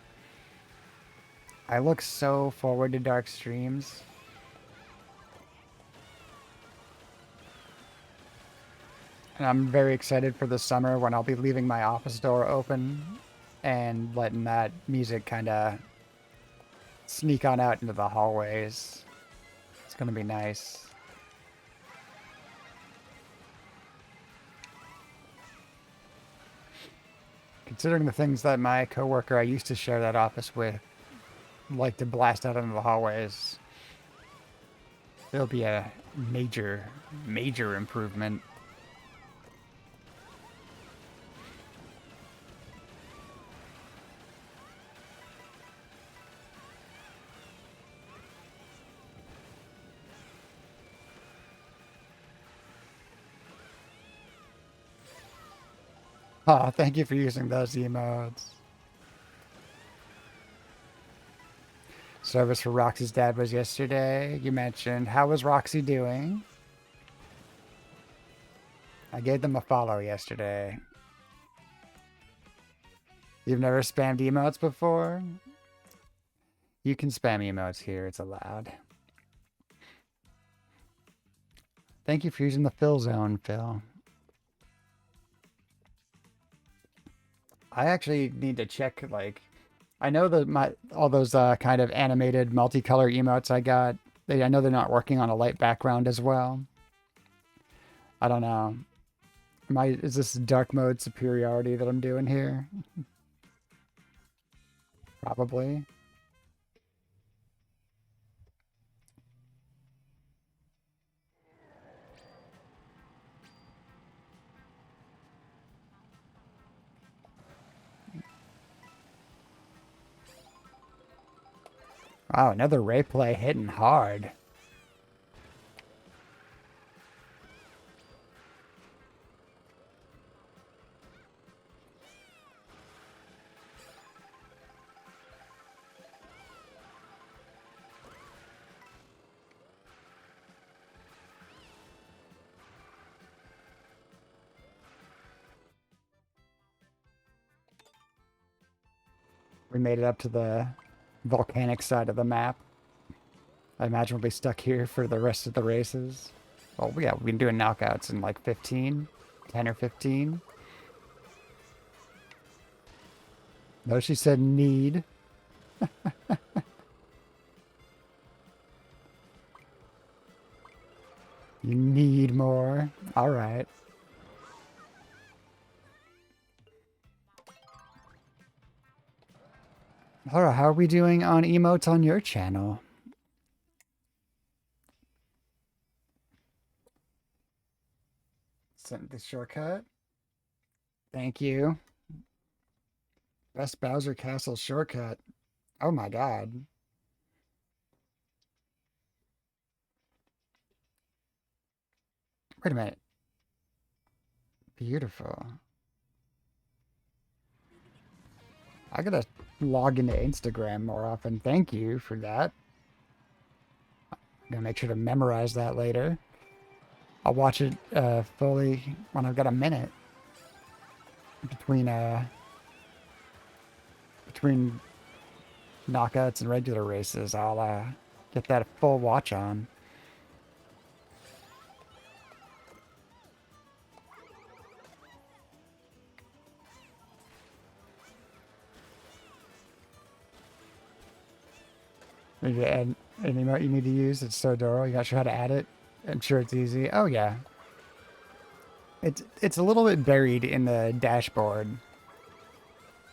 I look so forward to Dark streams. And I'm very excited for the summer when I'll be leaving my office door open and letting that music kind of sneak on out into the hallways. It's going to be nice. Considering the things that my coworker I used to share that office with like to blast out into the hallways, it'll be a major, major improvement. Oh, thank you for using those emotes. Service for Roxy's dad was yesterday. You mentioned, how was Roxy doing? I gave them a follow yesterday. You've never spammed emotes before? You can spam emotes here, it's allowed. Thank you for using the fill zone, Phil. I actually need to check, like, I know that all those kind of animated multicolor emotes I got, I know they're not working on a light background as well. I don't know. Is this dark mode superiority that I'm doing here? Probably. Wow, another replay hitting hard. We made it up to the volcanic side of the map. I imagine we'll be stuck here for the rest of the races. Well, yeah, we've been doing knockouts in like 15, 10 or 15. No, she said need. You need more. All right. All right, how are we doing on emotes on your channel? Sent the shortcut. Thank you. Best Bowser Castle shortcut. Oh my god. Wait a minute. Beautiful. I gotta log into Instagram more often. Thank you for that. I'm gonna make sure to memorize that later. I'll watch it fully when I've got a minute between between knockouts and regular races. I'll get that full watch on. Maybe add an emote you need to use. It's so adorable. You're not sure how to add it. I'm sure it's easy. Oh yeah. It's a little bit buried in the dashboard.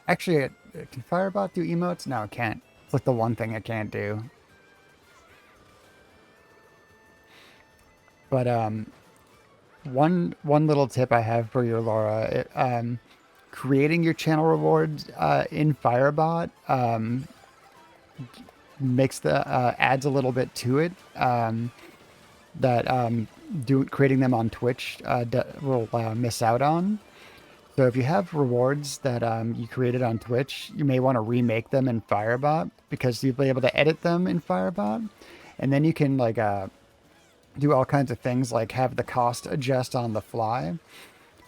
Actually, can Firebot do emotes? No, it can't. It's like the one thing it can't do. But one little tip I have for you, Laura. Creating your channel rewards in Firebot makes the adds a little bit to it. That creating them on Twitch will miss out on. So if you have rewards that you created on Twitch, you may want to remake them in Firebot because you'll be able to edit them in Firebot, and then you can like do all kinds of things like have the cost adjust on the fly.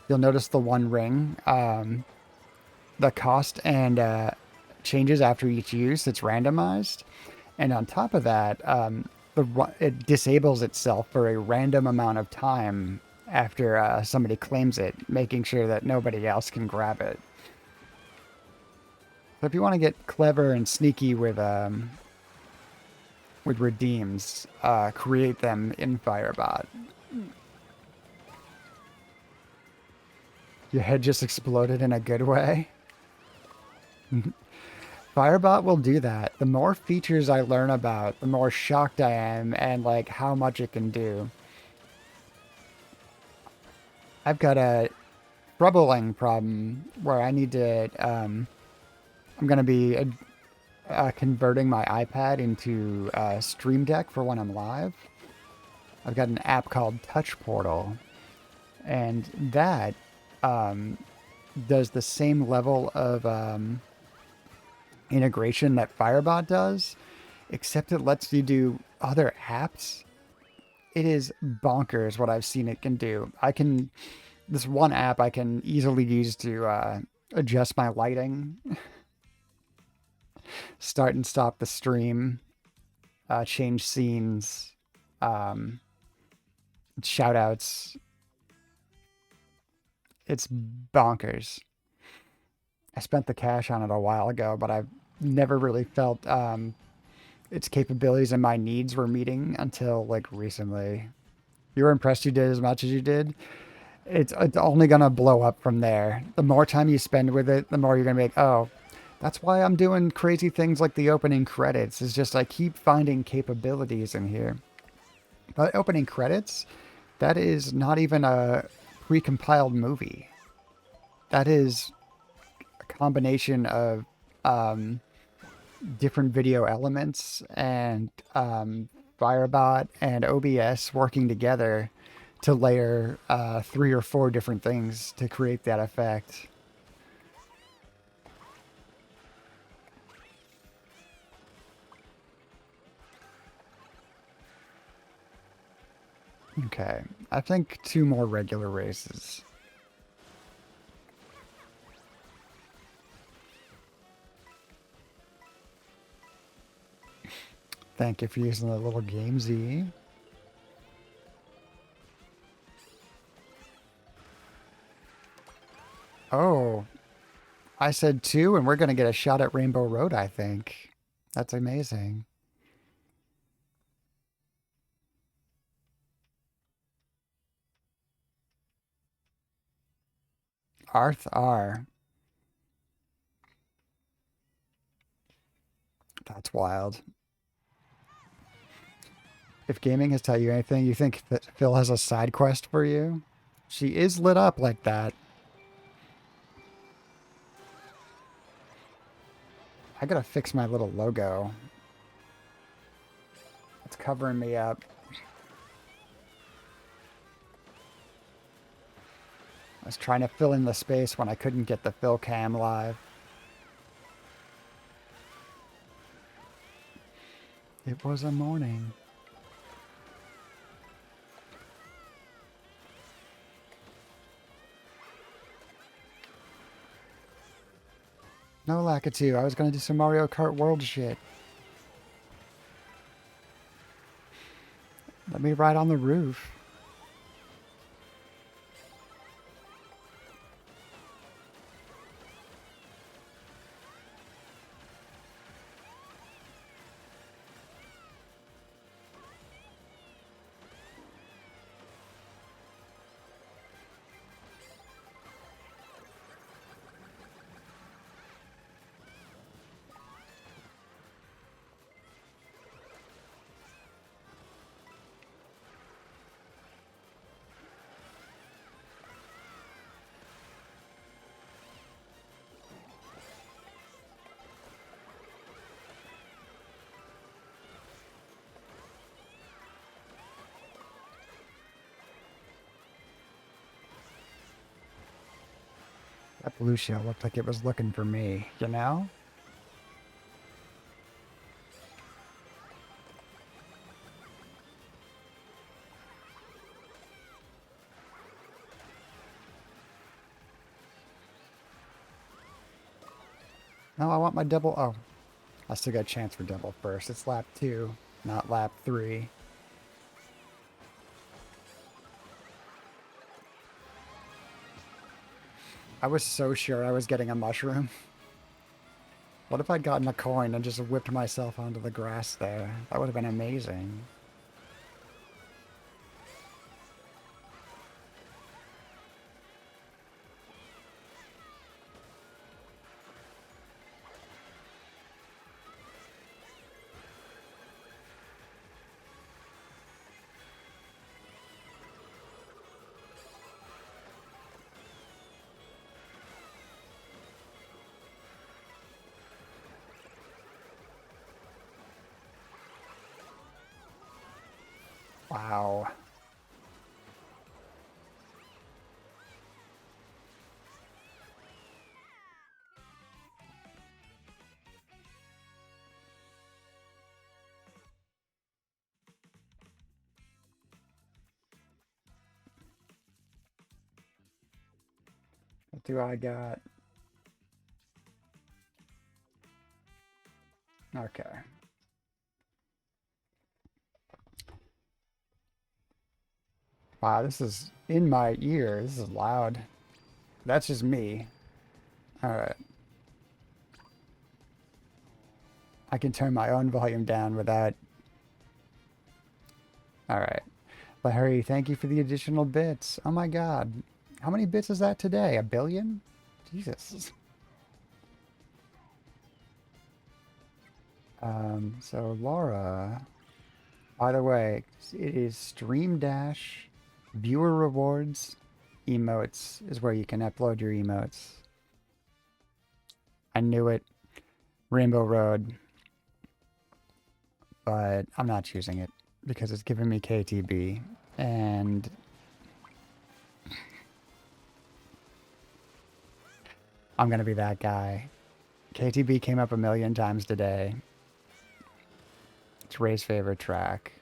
You'll notice the One Ring, the cost and changes after each use. It's randomized, and on top of that, it disables itself for a random amount of time after somebody claims it, making sure that nobody else can grab it. So if you want to get clever and sneaky with redeems, create them in Firebot. Your head just exploded in a good way. Firebot will do that. The more features I learn about, the more shocked I am and like how much it can do. I've got a troubling problem where I need to I'm going to be converting my iPad into Stream Deck for when I'm live. I've got an app called Touch Portal, and that does the same level of integration that Firebot does, except it lets you do other apps. It is bonkers what I've seen it can do. This one app I can easily use to adjust my lighting, start and stop the stream, change scenes, shout outs. It's bonkers. I spent the cash on it a while ago, but I've never really felt its capabilities and my needs were meeting until like recently. You were impressed you did as much as you did. It's only gonna blow up from there. The more time you spend with it, the more you're gonna be like, oh, that's why I'm doing crazy things like the opening credits. It's just I keep finding capabilities in here. But opening credits, that is not even a pre-compiled movie. That is a combination of different video elements and Firebot and OBS working together to layer 3 or 4 different things to create that effect. Okay, I think 2 more regular races. Thank you for using the little game Z. Oh, I said 2 and we're going to get a shot at Rainbow Road, I think. That's amazing. Arth R. That's wild. If gaming has taught you anything, you think that Phil has a side quest for you? She is lit up like that. I gotta fix my little logo. It's covering me up. I was trying to fill in the space when I couldn't get the Phil cam live. It was a morning. No Lakitu, I was gonna do some Mario Kart World shit. Let me ride on the roof. That blue shell looked like it was looking for me, you know? No, I want my double. Oh, I still got a chance for double first. It's lap 2, not lap 3. I was so sure I was getting a mushroom. What if I'd gotten a coin and just whipped myself onto the grass there? That would have been amazing. Wow. What do I got? Okay. Wow, this is in my ear. This is loud. That's just me. Alright. I can turn my own volume down without... Alright. Larry, thank you for the additional bits. Oh my god. How many bits is that today? A billion? Jesus. So Laura... By the way, it is Stream Dash, Viewer Rewards, Emotes is where you can upload your emotes. I knew it. Rainbow Road. but I'm not choosing it because it's giving me KTB, and I'm gonna be that guy. KTB came up a million times today. It's Ray's favorite track.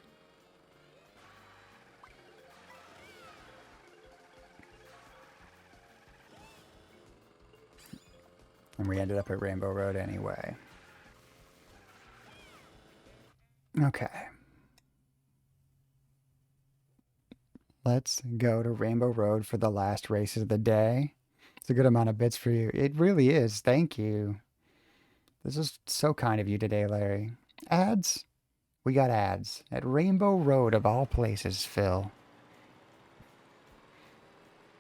And we ended up at Rainbow Road anyway. Okay. Let's go to Rainbow Road for the last race of the day. It's a good amount of bits for you. It really is. Thank you. This is so kind of you today, Larry. Ads? We got ads. At Rainbow Road, of all places, Phil.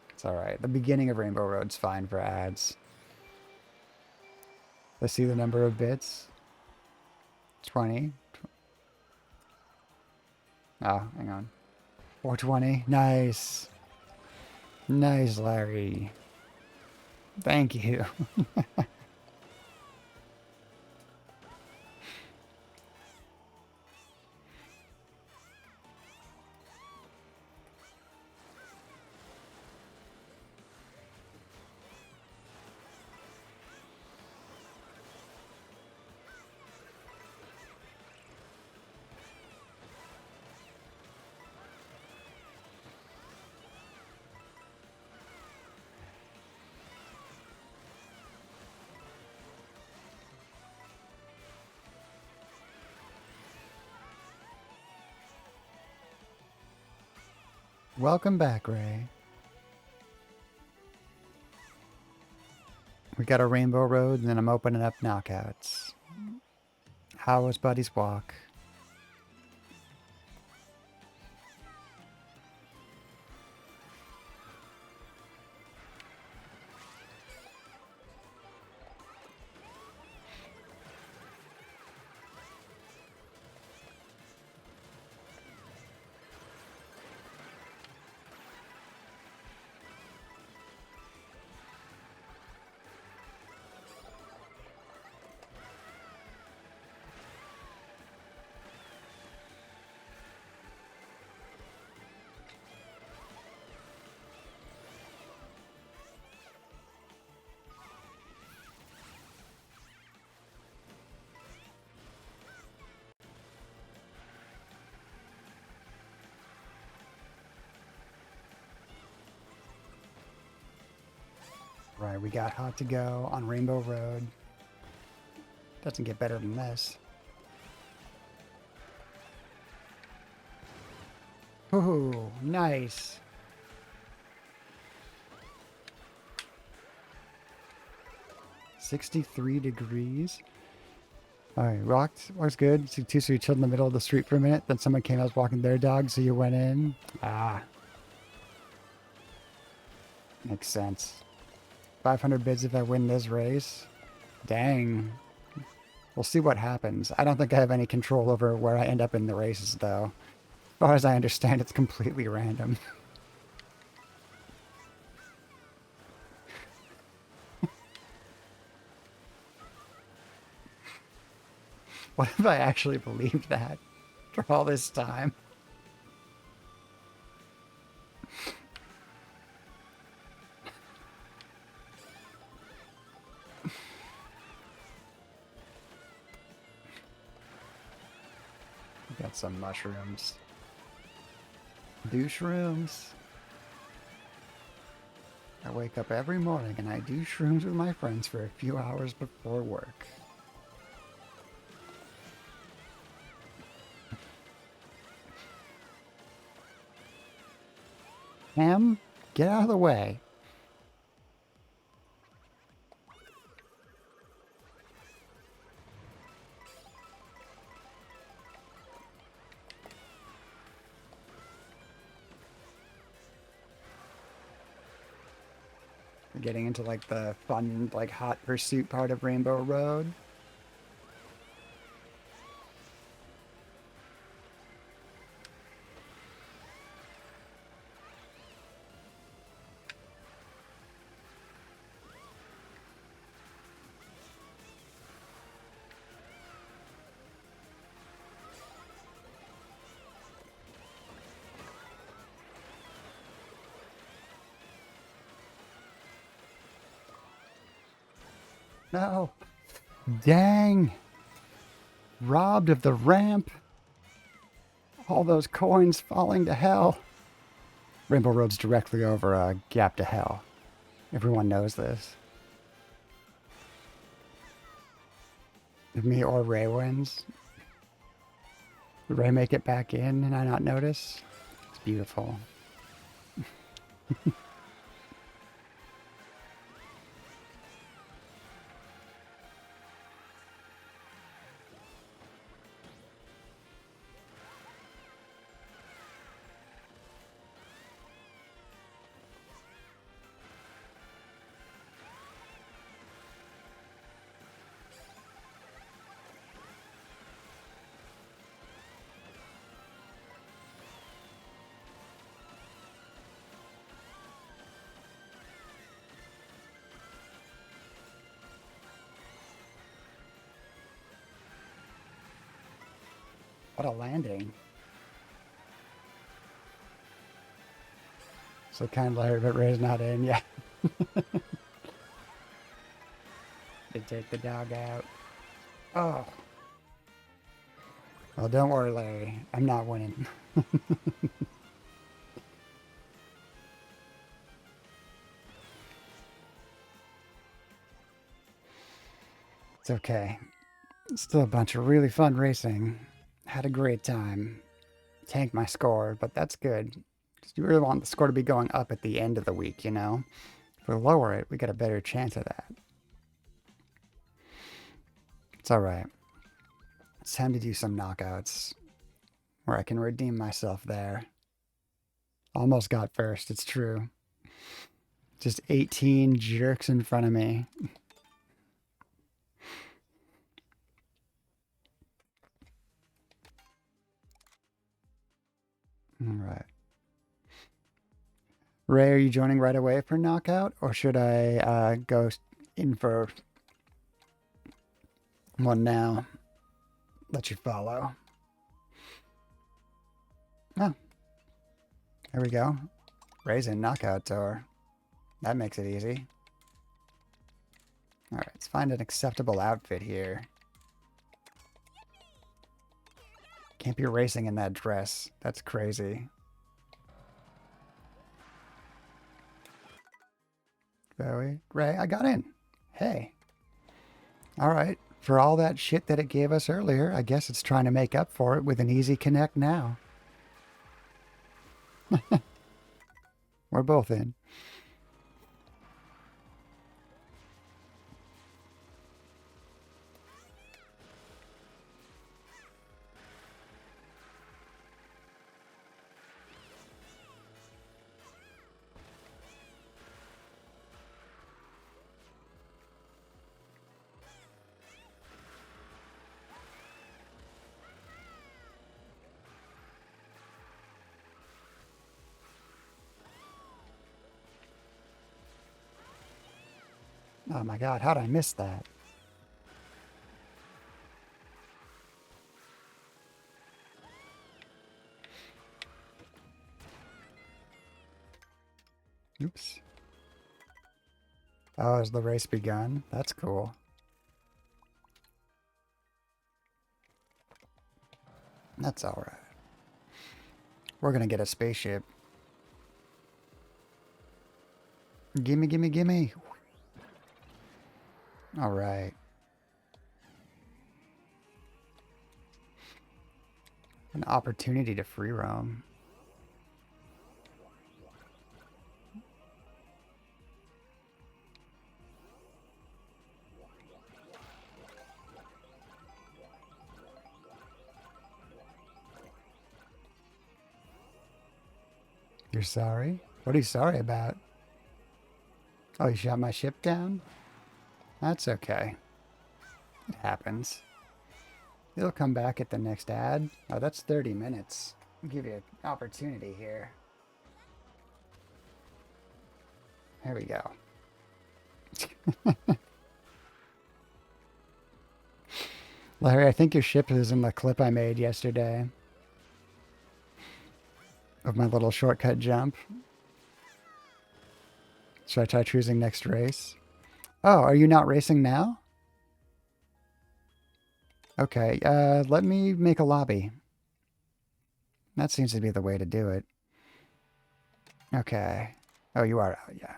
It's alright. The beginning of Rainbow Road's fine for ads. Let's see the number of bits. 20. Oh, hang on. 420. Nice. Nice, Larry. Thank you. Welcome back, Ray. We got a Rainbow Road, and then I'm opening up knockouts. How was Buddy's walk? Right, we got Hot to Go on Rainbow Road. Doesn't get better than this. Ooh, nice. $63. All right, walk's good. So you chilled in the middle of the street for a minute. Then someone came out walking their dog, so you went in. Ah, makes sense. 500 bids if I win this race. Dang. We'll see what happens. I don't think I have any control over where I end up in the races, though. As far as I understand, it's completely random. What if I actually believed that for all this time? Got some mushrooms. Do shrooms. I wake up every morning and I do shrooms with my friends for a few hours before work. Ham, get out of the way. We're getting into like the fun, like hot pursuit part of Rainbow Road. No. Dang. Robbed of the ramp. All those coins falling to hell. Rainbow Road's directly over a gap to hell. Everyone knows this. If me or Ray wins, would Ray make it back in and I not notice? It's beautiful. What a landing. So kind of but Ray's not in yet. They take the dog out. Oh. Well, don't worry, Larry. I'm not winning. It's okay. Still a bunch of really fun racing. Had a great time. Tanked my score, but that's good. You really want the score to be going up at the end of the week, you know? If we lower it, we get a better chance of that. It's alright. It's time to do some knockouts where I can redeem myself there. Almost got first, it's true. Just 18 jerks in front of me. Alright. Ray, are you joining right away for knockout? Or should I go in for one now? Let you follow. Oh. There we go. Ray's in knockout tour. That makes it easy. Alright, let's find an acceptable outfit here. Can't be racing in that dress. That's crazy. Ray, I got in. Hey. Alright. For all that shit that it gave us earlier, I guess it's trying to make up for it with an easy connect now. We're both in. Oh my god, how'd I miss that? Oops. Oh, has the race begun? That's cool. That's alright. We're gonna get a spaceship. Gimme, gimme, gimme. Alright. An opportunity to free roam. You're sorry? What are you sorry about? Oh, you shot my ship down? That's okay. It happens. It'll come back at the next ad. Oh, that's 30 minutes. I'll give you an opportunity here. There we go. Larry, I think your ship is in the clip I made yesterday of my little shortcut jump. Should I try choosing next race? Oh, are you not racing now? Okay, let me make a lobby. That seems to be the way to do it. Okay. Oh, you are out, yeah.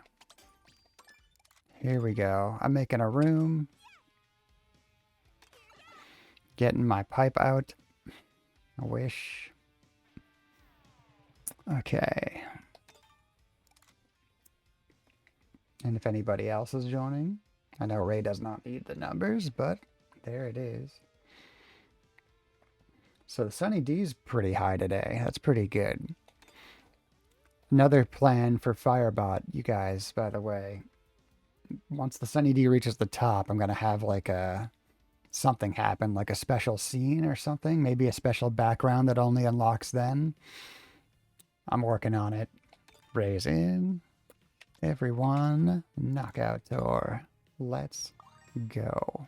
Here we go. I'm making a room. Getting my pipe out. I wish. Okay. And if anybody else is joining, I know Ray does not need the numbers, but there it is. So the Sunny D's pretty high today. That's pretty good. Another plan for Firebot, you guys, by the way. Once the Sunny D reaches the top, I'm going to have like a something happen, like a special scene or something. Maybe a special background that only unlocks then. I'm working on it. Raise in. Everyone, knockout door. Let's go.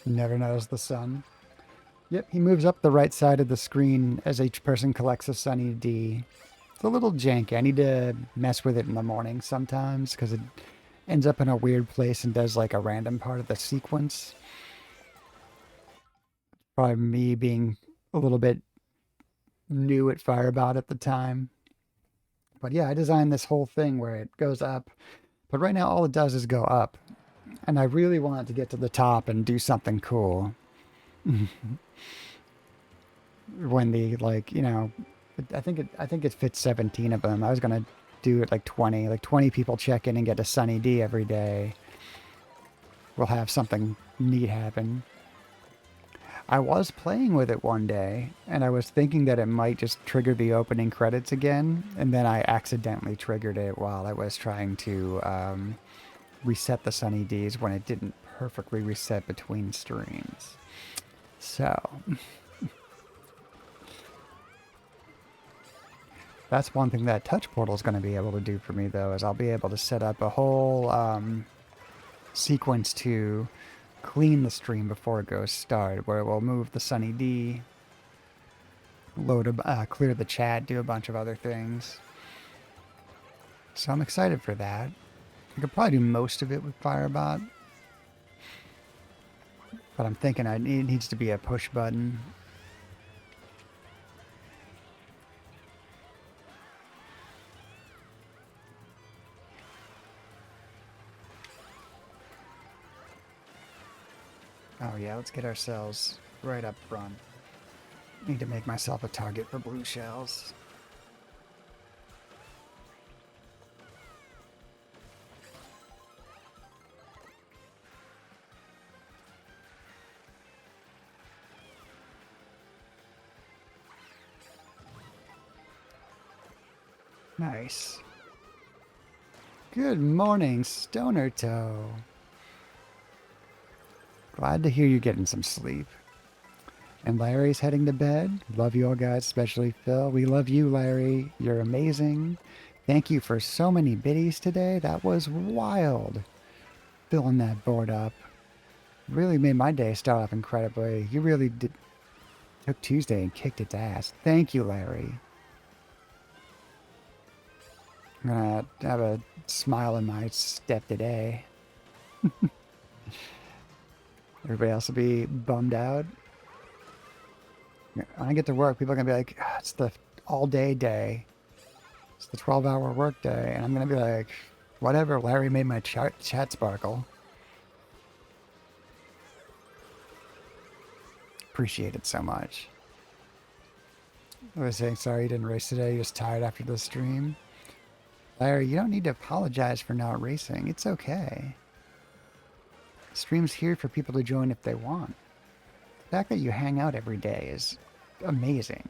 Never noticed the sun. Yep, he moves up the right side of the screen as each person collects a Sunny D. It's a little janky. I need to mess with it in the morning sometimes because it ends up in a weird place and does like a random part of the sequence. Probably me being a little bit new at Firebot at the time. But yeah, I designed this whole thing where it goes up. But right now all it does is go up. And I really want to get to the top and do something cool. When the like, you know, I think it fits 17 of them. I was gonna do it like 20. Like 20 people check in and get a Sunny D every day. We'll have something neat happen. I was playing with it one day, and I was thinking that it might just trigger the opening credits again, and then I accidentally triggered it while I was trying to reset the Sunny Ds when it didn't perfectly reset between streams. So that's one thing that Touch Portal is going to be able to do for me, though, is I'll be able to set up a whole sequence to clean the stream before it goes start, where we'll move the Sunny D, clear the chat, do a bunch of other things. So I'm excited for that. I could probably do most of it with Firebot, but I'm thinking it needs to be a push button. Oh yeah, let's get ourselves right up front. Need to make myself a target for blue shells. Nice. Good morning, Stoner Toe. Glad to hear you're getting some sleep. And Larry's heading to bed. Love you all guys, especially Phil. We love you, Larry. You're amazing. Thank you for so many biddies today. That was wild. Filling that board up. Really made my day start off incredibly. You really took Tuesday and kicked its ass. Thank you, Larry. I'm gonna have a smile in my step today. Everybody else will be bummed out. When I get to work, people are gonna be like, "Ah, it's the all-day day. It's the 12-hour work day," and I'm gonna be like, whatever. Larry made my chat sparkle. Appreciate it so much. I was saying sorry you didn't race today. You're just tired after the stream. Larry, you don't need to apologize for not racing. It's okay. Stream's here for people to join if they want. The fact that you hang out every day is amazing.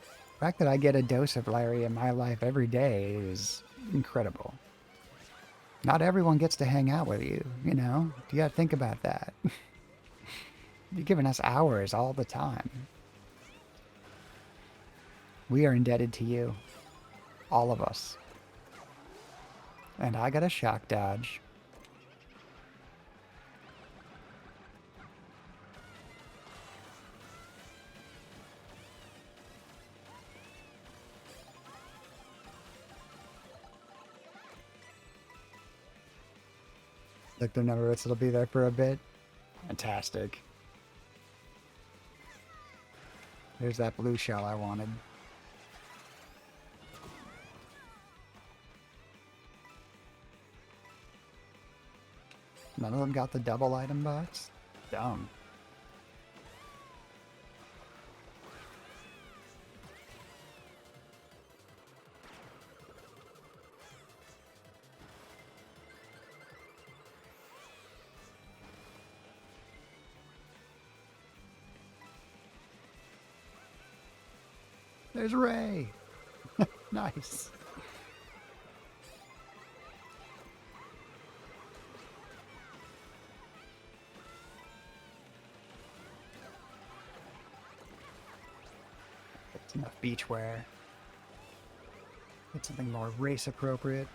The fact that I get a dose of Larry in my life every day is incredible. Not everyone gets to hang out with you, you know? You gotta think about that. You're giving us hours all the time. We are indebted to you. All of us. And I got a shock dodge. Like the number of bits that'll be there for a bit. Fantastic. There's that blue shell I wanted. None of them got the double item box? Dumb. There's Ray! Nice. That's enough beachwear. Get something more race appropriate.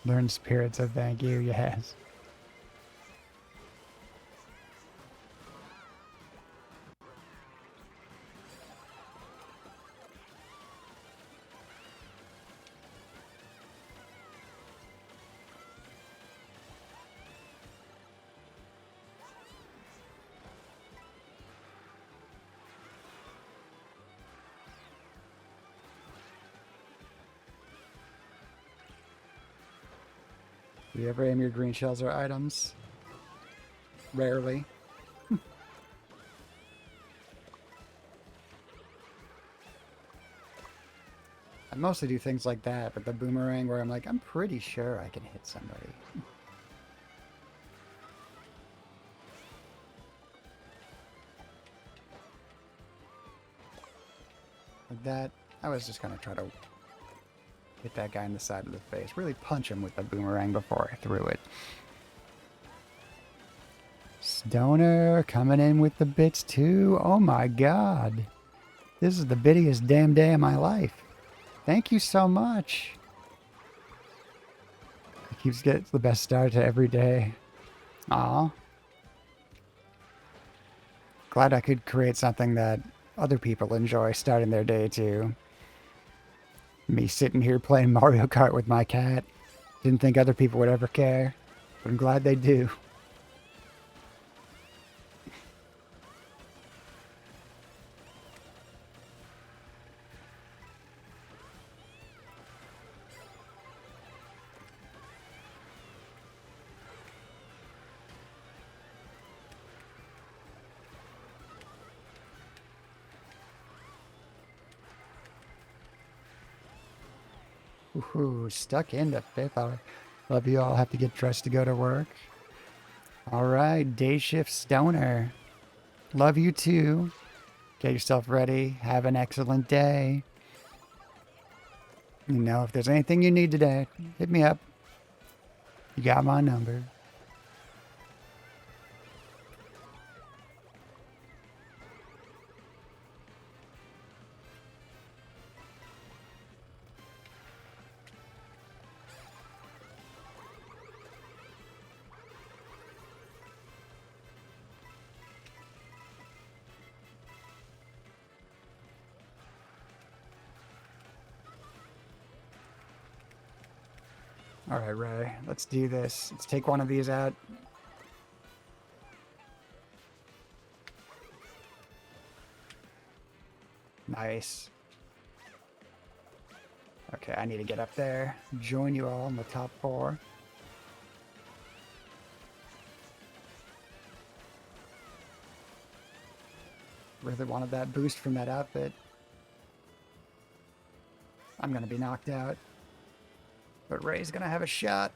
Learn spirits of thank you, yes. Do you ever aim your green shells or items? Rarely. I mostly do things like that, but the boomerang where I'm like, I'm pretty sure I can hit somebody. Like that, I was just gonna try to hit that guy in the side of the face. Really punch him with the boomerang before I threw it. Stoner coming in with the bits too. Oh my god. This is the bittiest damn day of my life. Thank you so much. It keeps getting the best start to every day. Aw. Glad I could create something that other people enjoy starting their day too. Me sitting here playing Mario Kart with my cat. Didn't think other people would ever care, but I'm glad they do. Ooh, stuck into fifth. I love you all. Have to get dressed to go to work. All right, day shift stoner. Love you too. Get yourself ready. Have an excellent day. You know, if there's anything you need today, hit me up. You got my number. All right, Ray, let's do this. Let's take one of these out. Nice. Okay, I need to get up there. Join you all in the top 4. Really wanted that boost from that outfit. I'm gonna be knocked out. But Ray's gonna have a shot.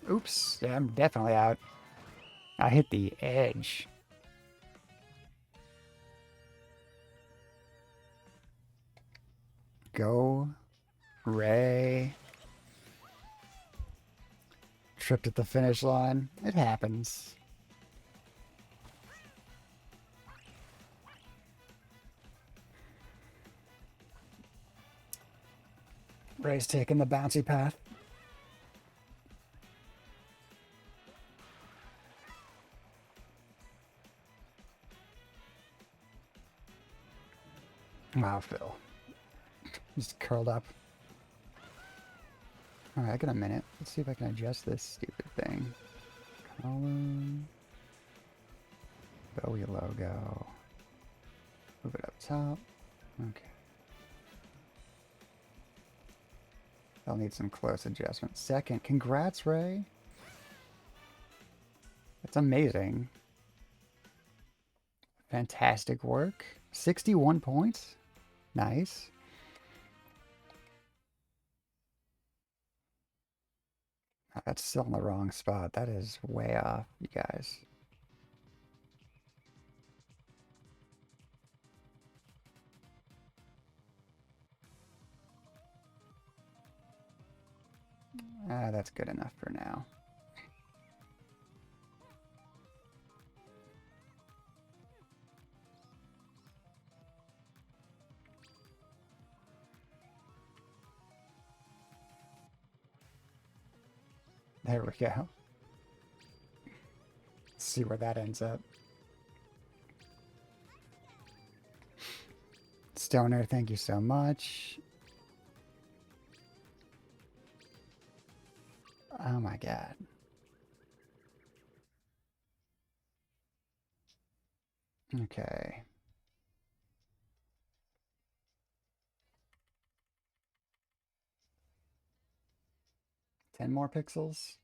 Oops. Yeah, I'm definitely out. I hit the edge. Go, Ray. Tripped at the finish line. It happens. Ray's taking the bouncy path. Wow, Phil. Just curled up. Alright, I got a minute. Let's see if I can adjust this stupid thing. Column. Bowie logo. Move it up top. Okay. I'll need some close adjustment. Second, congrats, Ray. That's amazing. Fantastic work. 61 points. Nice. That's still in the wrong spot. That is way off, you guys. That's good enough for now. There we go. Let's see where that ends up. Stoner, thank you so much. Oh my god. Okay. Ten more pixels.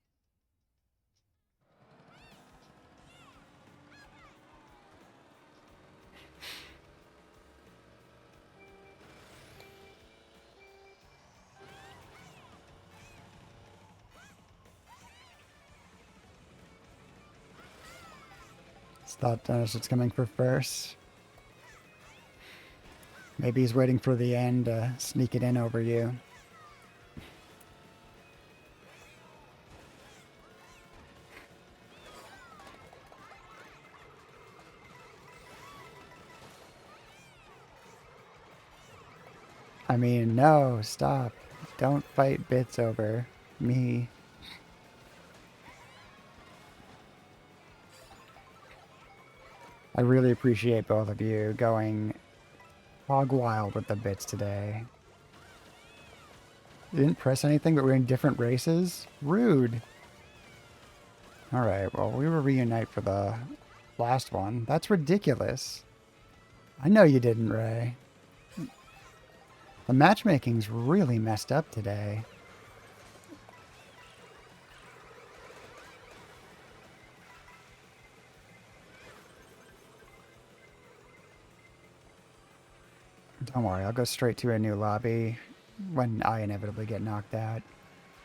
Thought Dennis was coming for first. Maybe he's waiting for the end to sneak it in over you. I mean, no, stop. Don't fight bits over me. I really appreciate both of you going hog wild with the bits today. You didn't press anything, but we're in different races? Rude. Alright, well, we will reunite for the last one. That's ridiculous. I know you didn't, Ray. The matchmaking's really messed up today. Don't worry, I'll go straight to a new lobby when I inevitably get knocked out.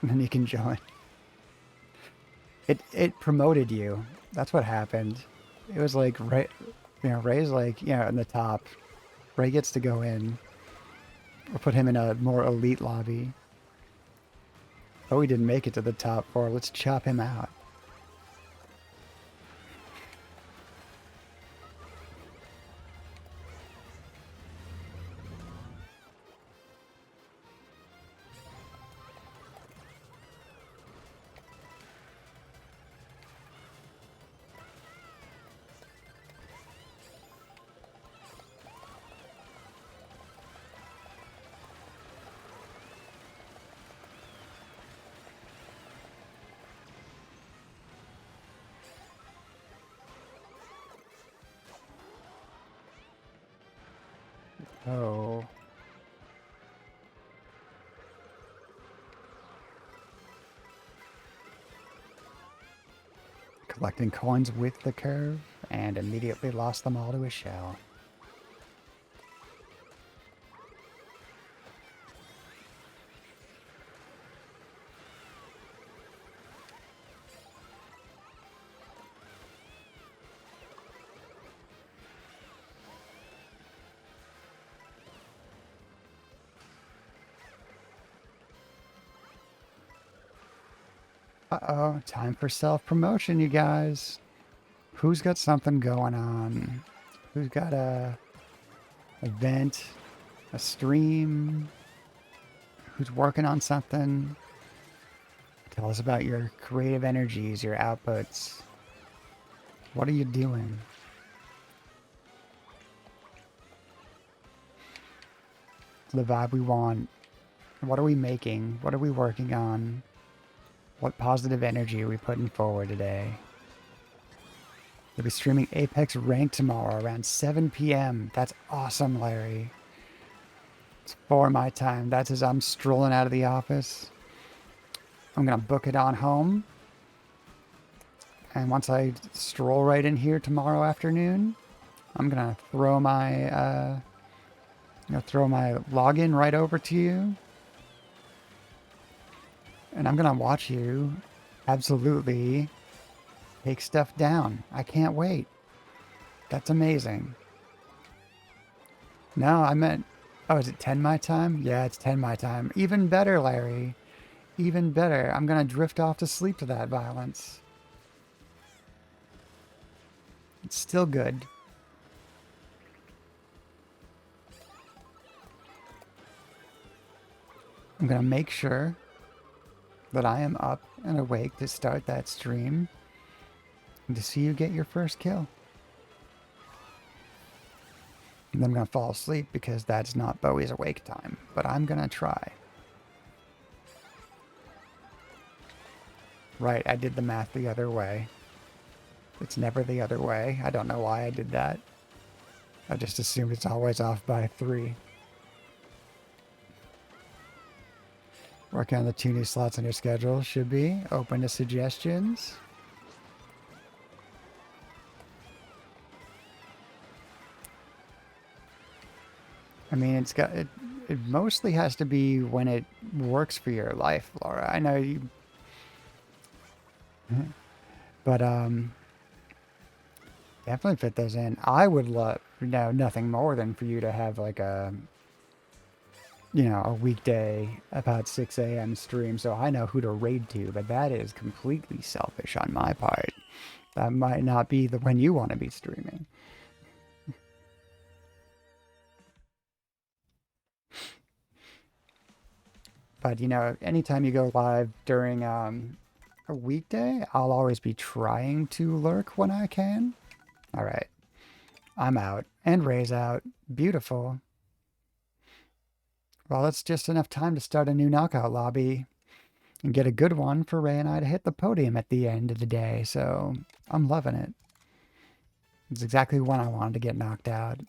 And then you can join. It promoted you. That's what happened. It was like, Ray, Ray's like, in the top. Ray gets to go in. Or put him in a more elite lobby. Oh, he didn't make it to the top 4. Let's chop him out. Oh. Collecting coins with the curve, and immediately lost them all to a shell. Uh-oh, time for self-promotion, you guys. Who's got something going on? Who's got a event, a stream? Who's working on something? Tell us about your creative energies, your outputs. What are you doing? the vibe we want. What are we making? What are we working on? What positive energy are we putting forward today? We'll be streaming Apex Ranked tomorrow around 7 p.m. That's awesome, Larry. It's 4 my time. That's as I'm strolling out of the office. I'm going to book it on home. And once I stroll right in here tomorrow afternoon, I'm going to throw my login right over to you. And I'm going to watch you absolutely take stuff down. I can't wait. That's amazing. No, I meant, oh, is it 10 my time? Yeah, it's 10 my time. Even better, Larry. Even better. I'm going to drift off to sleep to that violence. It's still good. I'm going to make sure that I am up and awake to start that stream and to see you get your first kill. And then I'm going to fall asleep because that's not Bowie's awake time, but I'm going to try. Right, I did the math the other way. It's never the other way. I don't know why I did that. I just assumed it's always off by 3. Working on the 2 new slots on your schedule. Should be open to suggestions. I mean, it mostly has to be when it works for your life, Laura. I know you, but definitely fit those in. I would love, nothing more than for you to have like a weekday about 6 a.m. stream, so I know who to raid to, but that is completely selfish on my part. That might not be the when you want to be streaming. But, anytime you go live during a weekday, I'll always be trying to lurk when I can. All right. I'm out. And Ray's out. Beautiful. Well, that's just enough time to start a new knockout lobby and get a good one for Ray and I to hit the podium at the end of the day. So I'm loving it. It's exactly when I wanted to get knocked out.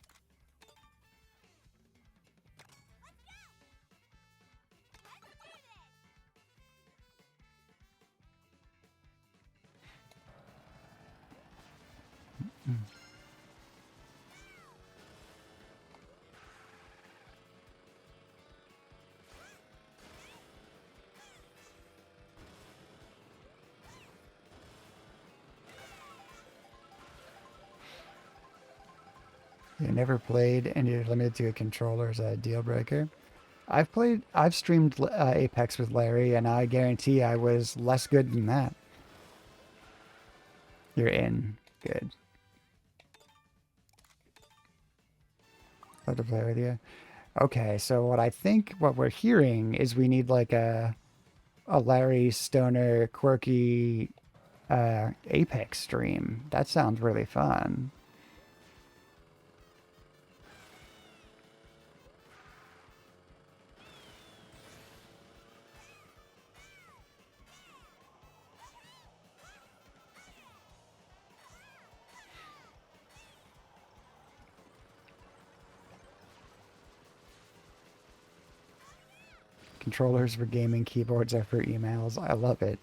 You never played and you're limited to a controller as a deal breaker. I've streamed Apex with Larry, and I guarantee I was less good than that. You're in. Good. Love to play with you. Okay, so what we're hearing is we need like a Larry Stoner quirky Apex stream. That sounds really fun. Controllers for gaming, keyboards are for emails. I love it.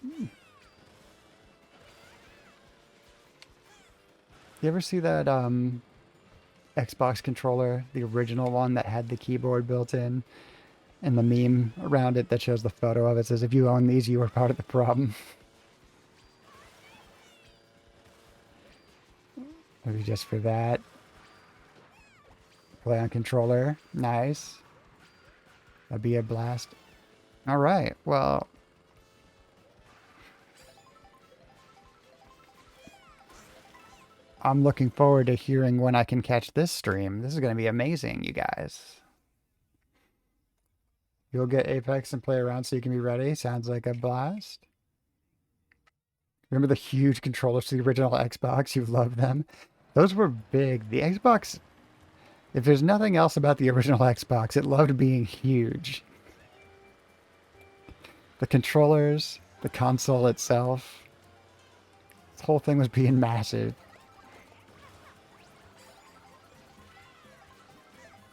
You ever see that Xbox controller, the original one that had the keyboard built in, and the meme around it that shows the photo of it says, "If you own these, you are part of the problem." Maybe just for that. Play on controller. Nice. That'd be a blast. All right. Well, I'm looking forward to hearing when I can catch this stream. This is going to be amazing, you guys. You'll get Apex and play around so you can be ready. Sounds like a blast. Remember the huge controllers to the original Xbox? You love them. Those were big. The Xbox If there's nothing else about the original Xbox, it loved being huge. The controllers, the console itself, this whole thing was being massive.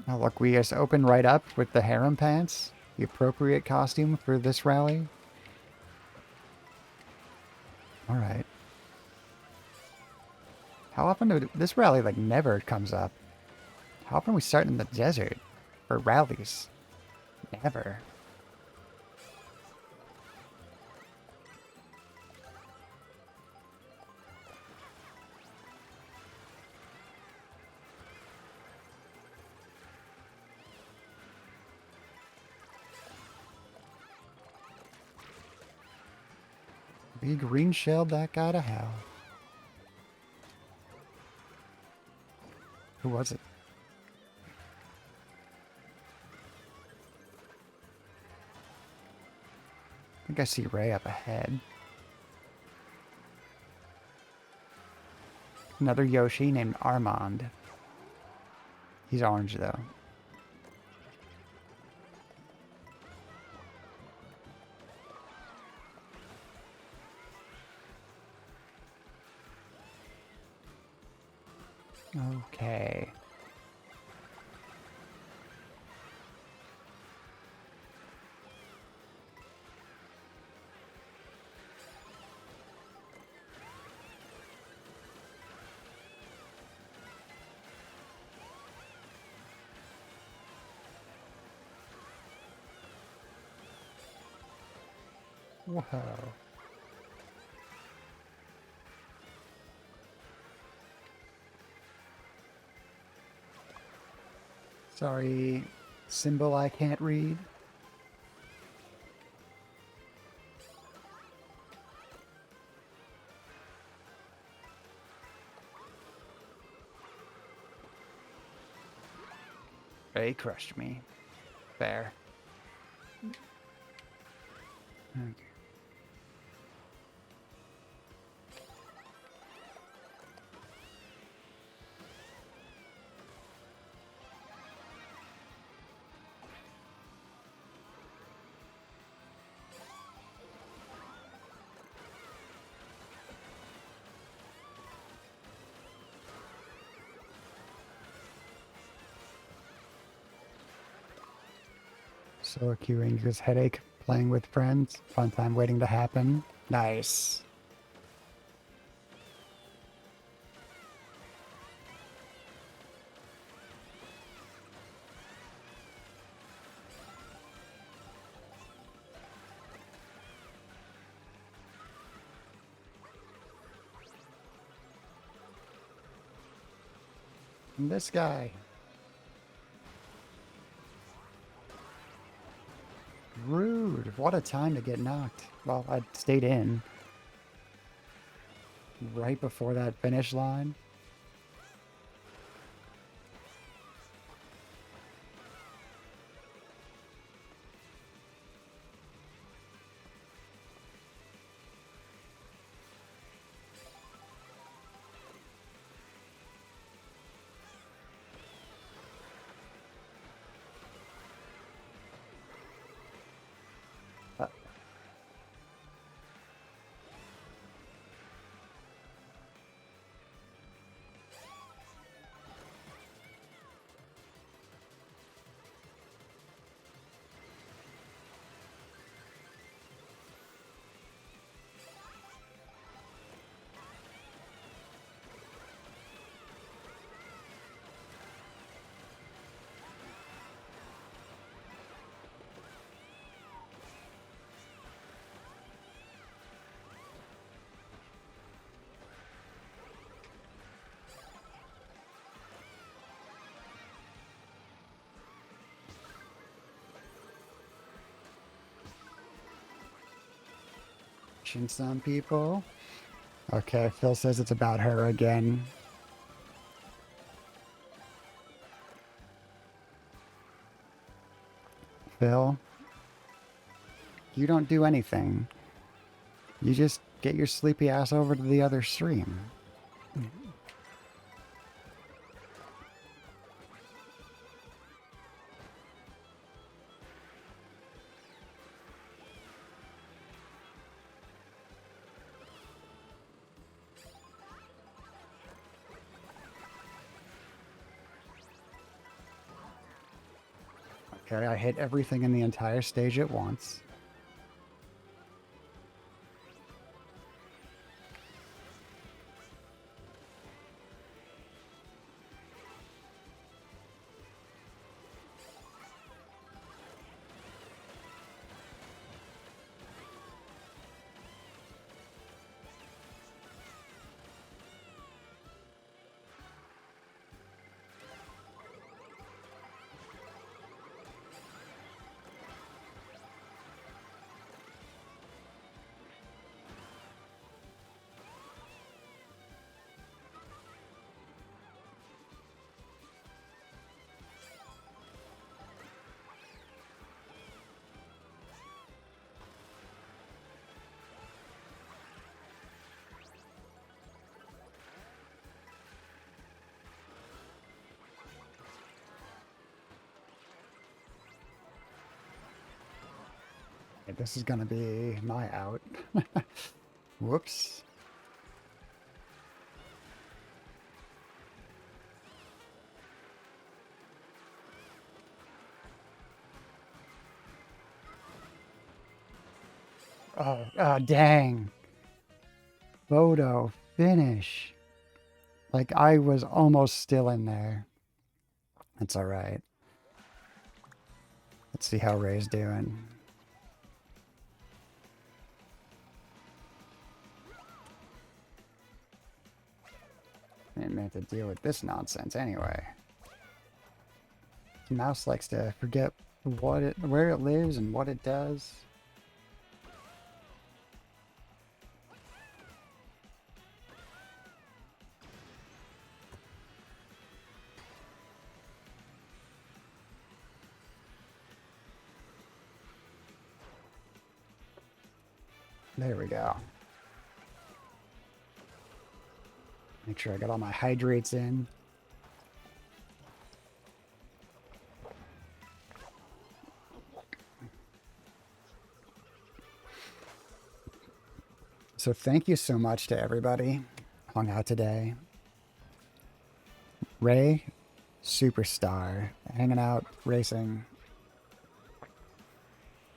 Oh, look, we just open right up with the harem pants, the appropriate costume for this rally. All right. How often do this rally like never comes up? How often we start in the desert for rallies? Never. Be green shelled that guy to hell. Who was it? I think I see Ray up ahead. Another Yoshi named Armand. He's orange though. Okay. Whoa. Sorry, symbol I can't read. Ray crushed me. Fair. Okay. Solo queuing gives headache, playing with friends, fun time waiting to happen. Nice. And this guy. Rude. What a time to get knocked. Well, I stayed in. Right before that finish line. Some people. Okay, Phil says it's about her again. Phil, you don't do anything. You just get your sleepy ass over to the other stream. Okay, I hit everything in the entire stage at once. This is gonna be my out. Whoops. Oh, dang. Photo finish. Like, I was almost still in there. That's alright. Let's see how Ray's doing. I didn't have to deal with this nonsense anyway. Mouse likes to forget where it lives and what it does. There we go. Make sure I got all my hydrates in. So thank you so much to everybody hung out today. Ray, superstar, hanging out, racing.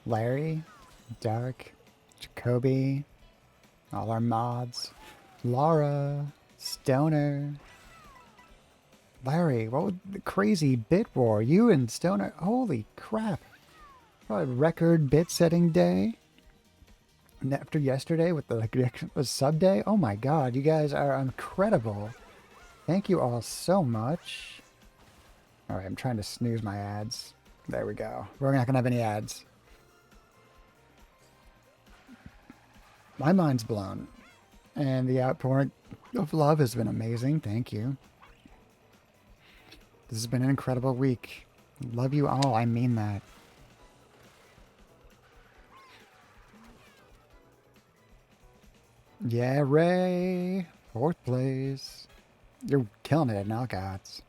Larry, Dark, Jacoby, all our mods. Laura, Stoner. Larry, what was the crazy bit war? You and Stoner, holy crap. What a record bit setting day. And after yesterday with the sub day, oh my god, you guys are incredible. Thank you all so much. Alright, I'm trying to snooze my ads. There we go. We're not going to have any ads. My mind's blown. And the outpouring of love has been amazing. Thank you. This has been an incredible week. Love you all. I mean that. Yeah, Ray. 4th place. You're killing it at knockouts.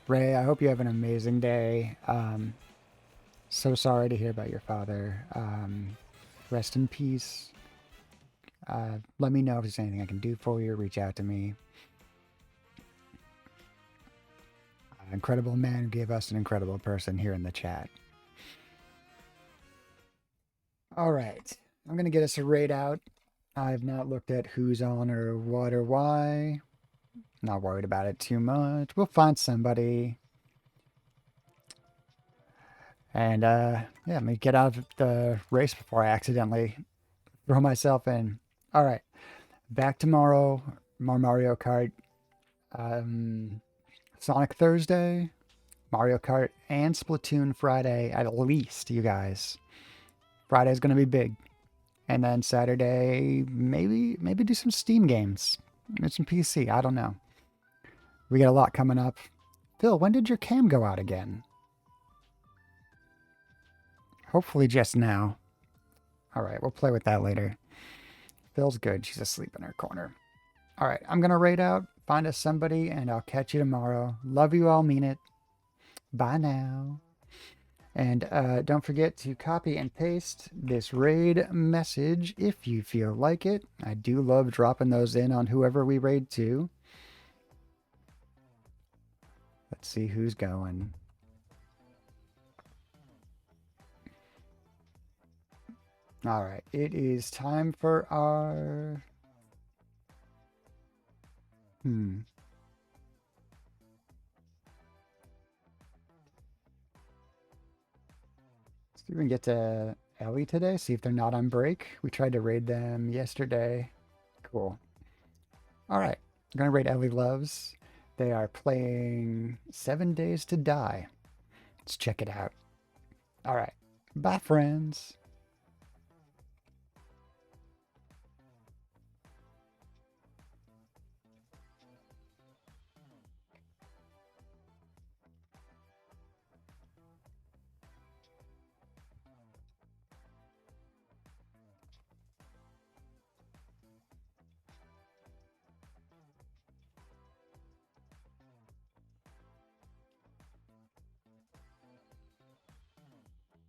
Ray, I hope you have an amazing day. So sorry to hear about your father. Rest in peace. Let me know if there's anything I can do for you. Reach out to me. Incredible man who gave us an incredible person here in the chat. All right. I'm going to get us a raid out. I have not looked at who's on or what or why. Not worried about it too much. We'll find somebody. And, yeah, let me get out of the race before I accidentally throw myself in. All right. Back tomorrow. More Mario Kart. Sonic Thursday. Mario Kart and Splatoon Friday at least, you guys. Friday's going to be big. And then Saturday, maybe do some Steam games. Maybe some PC. I don't know. We got a lot coming up. Phil, when did your cam go out again? Hopefully just now. All right, we'll play with that later. Phil's good. She's asleep in her corner. All right, I'm going to raid out, find us somebody, and I'll catch you tomorrow. Love you all, mean it. Bye now. And don't forget to copy and paste this raid message if you feel like it. I do love dropping those in on whoever we raid to. Let's see who's going. All right, it is time for our. Hmm. Let's see if we can get to Ellie today. See if they're not on break. We tried to raid them yesterday. Cool. All right, I'm gonna raid Ellie Loves. They are playing 7 Days to Die. Let's check it out. All right. Bye, friends.